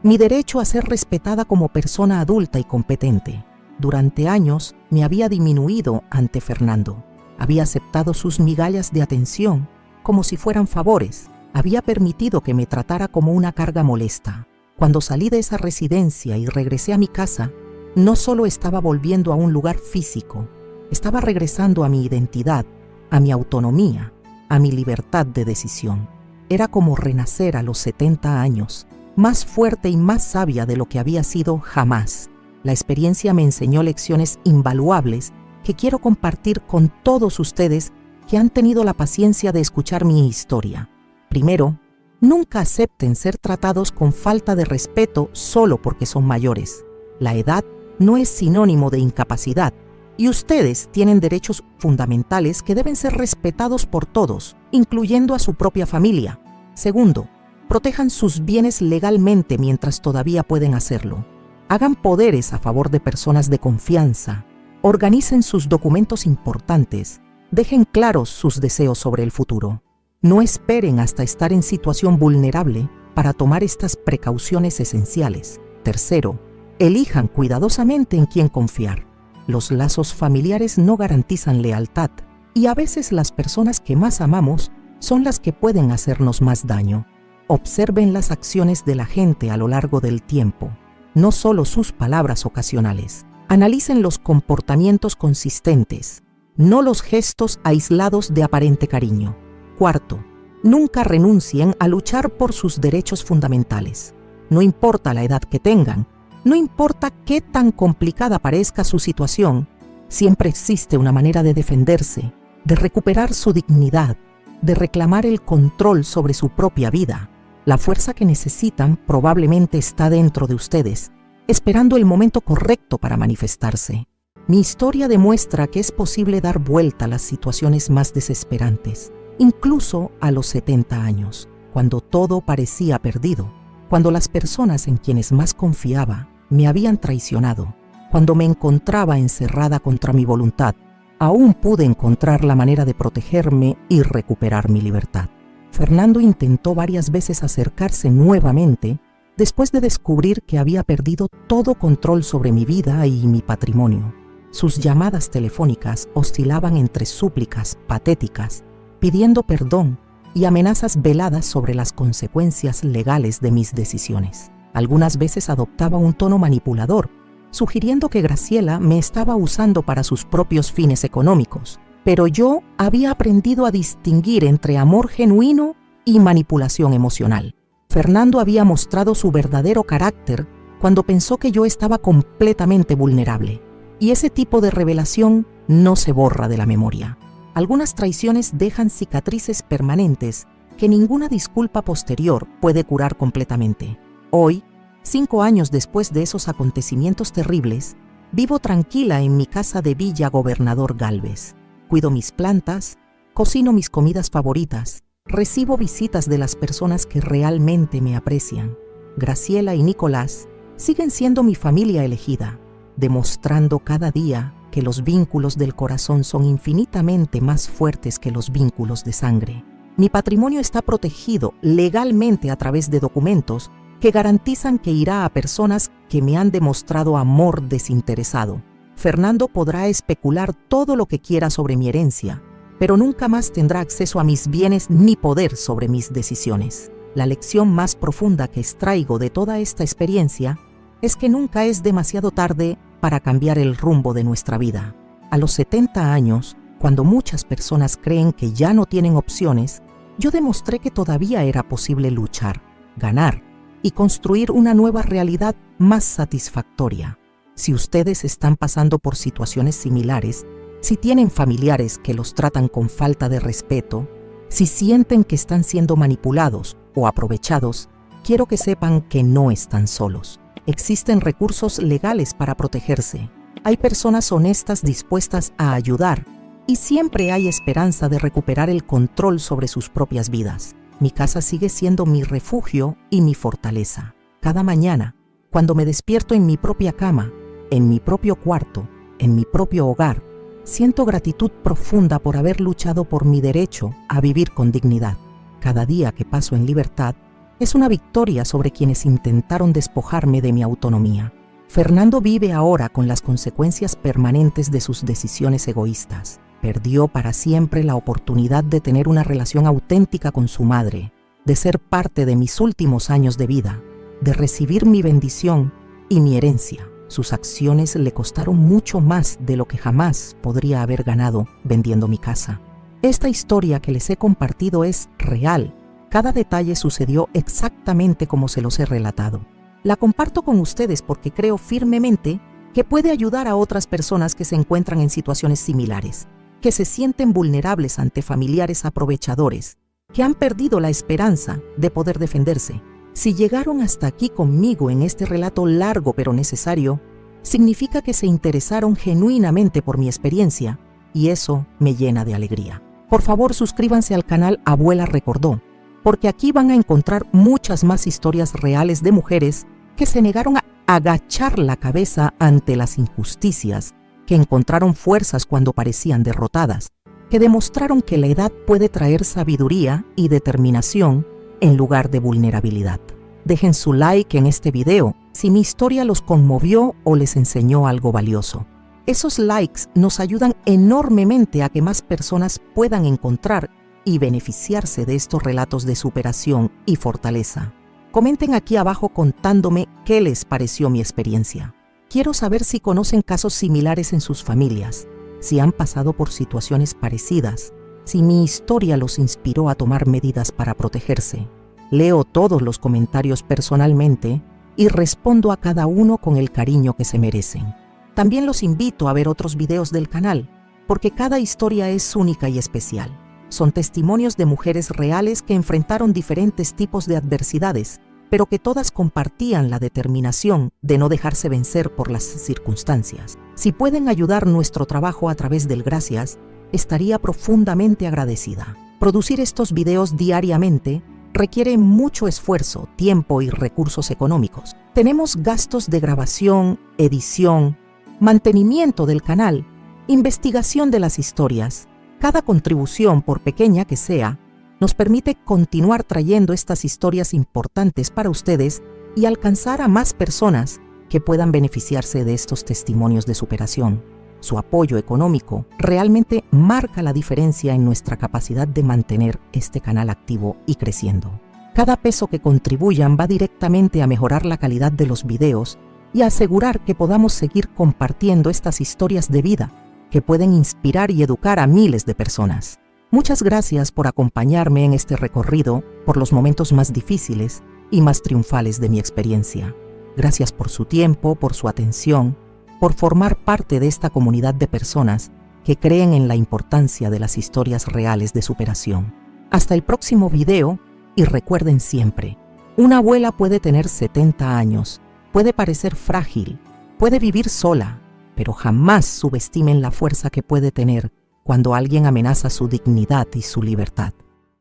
mi derecho a ser respetada como persona adulta y competente. Durante años me había disminuido ante Fernando. Había aceptado sus migallas de atención como si fueran favores. Había permitido que me tratara como una carga molesta. Cuando salí de esa residencia y regresé a mi casa, no solo estaba volviendo a un lugar físico, estaba regresando a mi identidad, a mi autonomía, a mi libertad de decisión. Era como renacer a los 70 años, más fuerte y más sabia de lo que había sido jamás. La experiencia me enseñó lecciones invaluables que quiero compartir con todos ustedes que han tenido la paciencia de escuchar mi historia. Primero, nunca acepten ser tratados con falta de respeto solo porque son mayores. La edad no es sinónimo de incapacidad y ustedes tienen derechos fundamentales que deben ser respetados por todos, incluyendo a su propia familia. Segundo, protejan sus bienes legalmente mientras todavía pueden hacerlo. Hagan poderes a favor de personas de confianza. Organicen sus documentos importantes. Dejen claros sus deseos sobre el futuro. No esperen hasta estar en situación vulnerable para tomar estas precauciones esenciales. Tercero, elijan cuidadosamente en quién confiar. Los lazos familiares no garantizan lealtad y a veces las personas que más amamos son las que pueden hacernos más daño. Observen las acciones de la gente a lo largo del tiempo, no solo sus palabras ocasionales. Analicen los comportamientos consistentes, no los gestos aislados de aparente cariño. Cuarto, nunca renuncien a luchar por sus derechos fundamentales. No importa la edad que tengan, no importa qué tan complicada parezca su situación, siempre existe una manera de defenderse, de recuperar su dignidad, de reclamar el control sobre su propia vida. La fuerza que necesitan probablemente está dentro de ustedes, esperando el momento correcto para manifestarse. Mi historia demuestra que es posible dar vuelta a las situaciones más desesperantes, incluso a los 70 años, cuando todo parecía perdido, cuando las personas en quienes más confiaba me habían traicionado, cuando me encontraba encerrada contra mi voluntad. Aún pude encontrar la manera de protegerme y recuperar mi libertad. Fernando intentó varias veces acercarse nuevamente después de descubrir que había perdido todo control sobre mi vida y mi patrimonio. Sus llamadas telefónicas oscilaban entre súplicas patéticas, pidiendo perdón y amenazas veladas sobre las consecuencias legales de mis decisiones. Algunas veces adoptaba un tono manipulador, sugiriendo que Graciela me estaba usando para sus propios fines económicos. Pero yo había aprendido a distinguir entre amor genuino y manipulación emocional. Fernando había mostrado su verdadero carácter cuando pensó que yo estaba completamente vulnerable. Y ese tipo de revelación no se borra de la memoria. Algunas traiciones dejan cicatrices permanentes que ninguna disculpa posterior puede curar completamente. Hoy, 5 años después de esos acontecimientos terribles, vivo tranquila en mi casa de Villa Gobernador Gálvez. Cuido mis plantas, cocino mis comidas favoritas, recibo visitas de las personas que realmente me aprecian. Graciela y Nicolás siguen siendo mi familia elegida, demostrando cada día que los vínculos del corazón son infinitamente más fuertes que los vínculos de sangre. Mi patrimonio está protegido legalmente a través de documentos que garantizan que irá a personas que me han demostrado amor desinteresado. Fernando podrá especular todo lo que quiera sobre mi herencia, pero nunca más tendrá acceso a mis bienes ni poder sobre mis decisiones. La lección más profunda que extraigo de toda esta experiencia es que nunca es demasiado tarde para cambiar el rumbo de nuestra vida. A los 70 años, cuando muchas personas creen que ya no tienen opciones, yo demostré que todavía era posible luchar, ganar y construir una nueva realidad más satisfactoria. Si ustedes están pasando por situaciones similares, si tienen familiares que los tratan con falta de respeto, si sienten que están siendo manipulados o aprovechados, quiero que sepan que no están solos. Existen recursos legales para protegerse. Hay personas honestas dispuestas a ayudar y siempre hay esperanza de recuperar el control sobre sus propias vidas. Mi casa sigue siendo mi refugio y mi fortaleza. Cada mañana, cuando me despierto en mi propia cama, en mi propio cuarto, en mi propio hogar, siento gratitud profunda por haber luchado por mi derecho a vivir con dignidad. Cada día que paso en libertad es una victoria sobre quienes intentaron despojarme de mi autonomía. Fernando vive ahora con las consecuencias permanentes de sus decisiones egoístas. Perdió para siempre la oportunidad de tener una relación auténtica con su madre, de ser parte de mis últimos años de vida, de recibir mi bendición y mi herencia. Sus acciones le costaron mucho más de lo que jamás podría haber ganado vendiendo mi casa. Esta historia que les he compartido es real. Cada detalle sucedió exactamente como se los he relatado. La comparto con ustedes porque creo firmemente que puede ayudar a otras personas que se encuentran en situaciones similares, que se sienten vulnerables ante familiares aprovechadores, que han perdido la esperanza de poder defenderse. Si llegaron hasta aquí conmigo en este relato largo pero necesario, significa que se interesaron genuinamente por mi experiencia y eso me llena de alegría. Por favor, suscríbanse al canal Abuela Recordó, porque aquí van a encontrar muchas más historias reales de mujeres que se negaron a agachar la cabeza ante las injusticias, que encontraron fuerzas cuando parecían derrotadas, que demostraron que la edad puede traer sabiduría y determinación en lugar de vulnerabilidad. Dejen su like en este video si mi historia los conmovió o les enseñó algo valioso. Esos likes nos ayudan enormemente a que más personas puedan encontrar y beneficiarse de estos relatos de superación y fortaleza. Comenten aquí abajo contándome qué les pareció mi experiencia. Quiero saber si conocen casos similares en sus familias, si han pasado por situaciones parecidas, si mi historia los inspiró a tomar medidas para protegerse. Leo todos los comentarios personalmente y respondo a cada uno con el cariño que se merecen. También los invito a ver otros videos del canal, porque cada historia es única y especial. Son testimonios de mujeres reales que enfrentaron diferentes tipos de adversidades, pero que todas compartían la determinación de no dejarse vencer por las circunstancias. Si pueden ayudar nuestro trabajo a través del gracias, estaría profundamente agradecida. Producir estos videos diariamente requiere mucho esfuerzo, tiempo y recursos económicos. Tenemos gastos de grabación, edición, mantenimiento del canal, investigación de las historias. Cada contribución, por pequeña que sea, nos permite continuar trayendo estas historias importantes para ustedes y alcanzar a más personas que puedan beneficiarse de estos testimonios de superación. Su apoyo económico realmente marca la diferencia en nuestra capacidad de mantener este canal activo y creciendo. Cada peso que contribuyan va directamente a mejorar la calidad de los videos y a asegurar que podamos seguir compartiendo estas historias de vida que pueden inspirar y educar a miles de personas. Muchas gracias por acompañarme en este recorrido por los momentos más difíciles y más triunfales de mi experiencia. Gracias por su tiempo, por su atención, por formar parte de esta comunidad de personas que creen en la importancia de las historias reales de superación. Hasta el próximo video y recuerden siempre, una abuela puede tener 70 años, puede parecer frágil, puede vivir sola, pero jamás subestimen la fuerza que puede tener cuando alguien amenaza su dignidad y su libertad.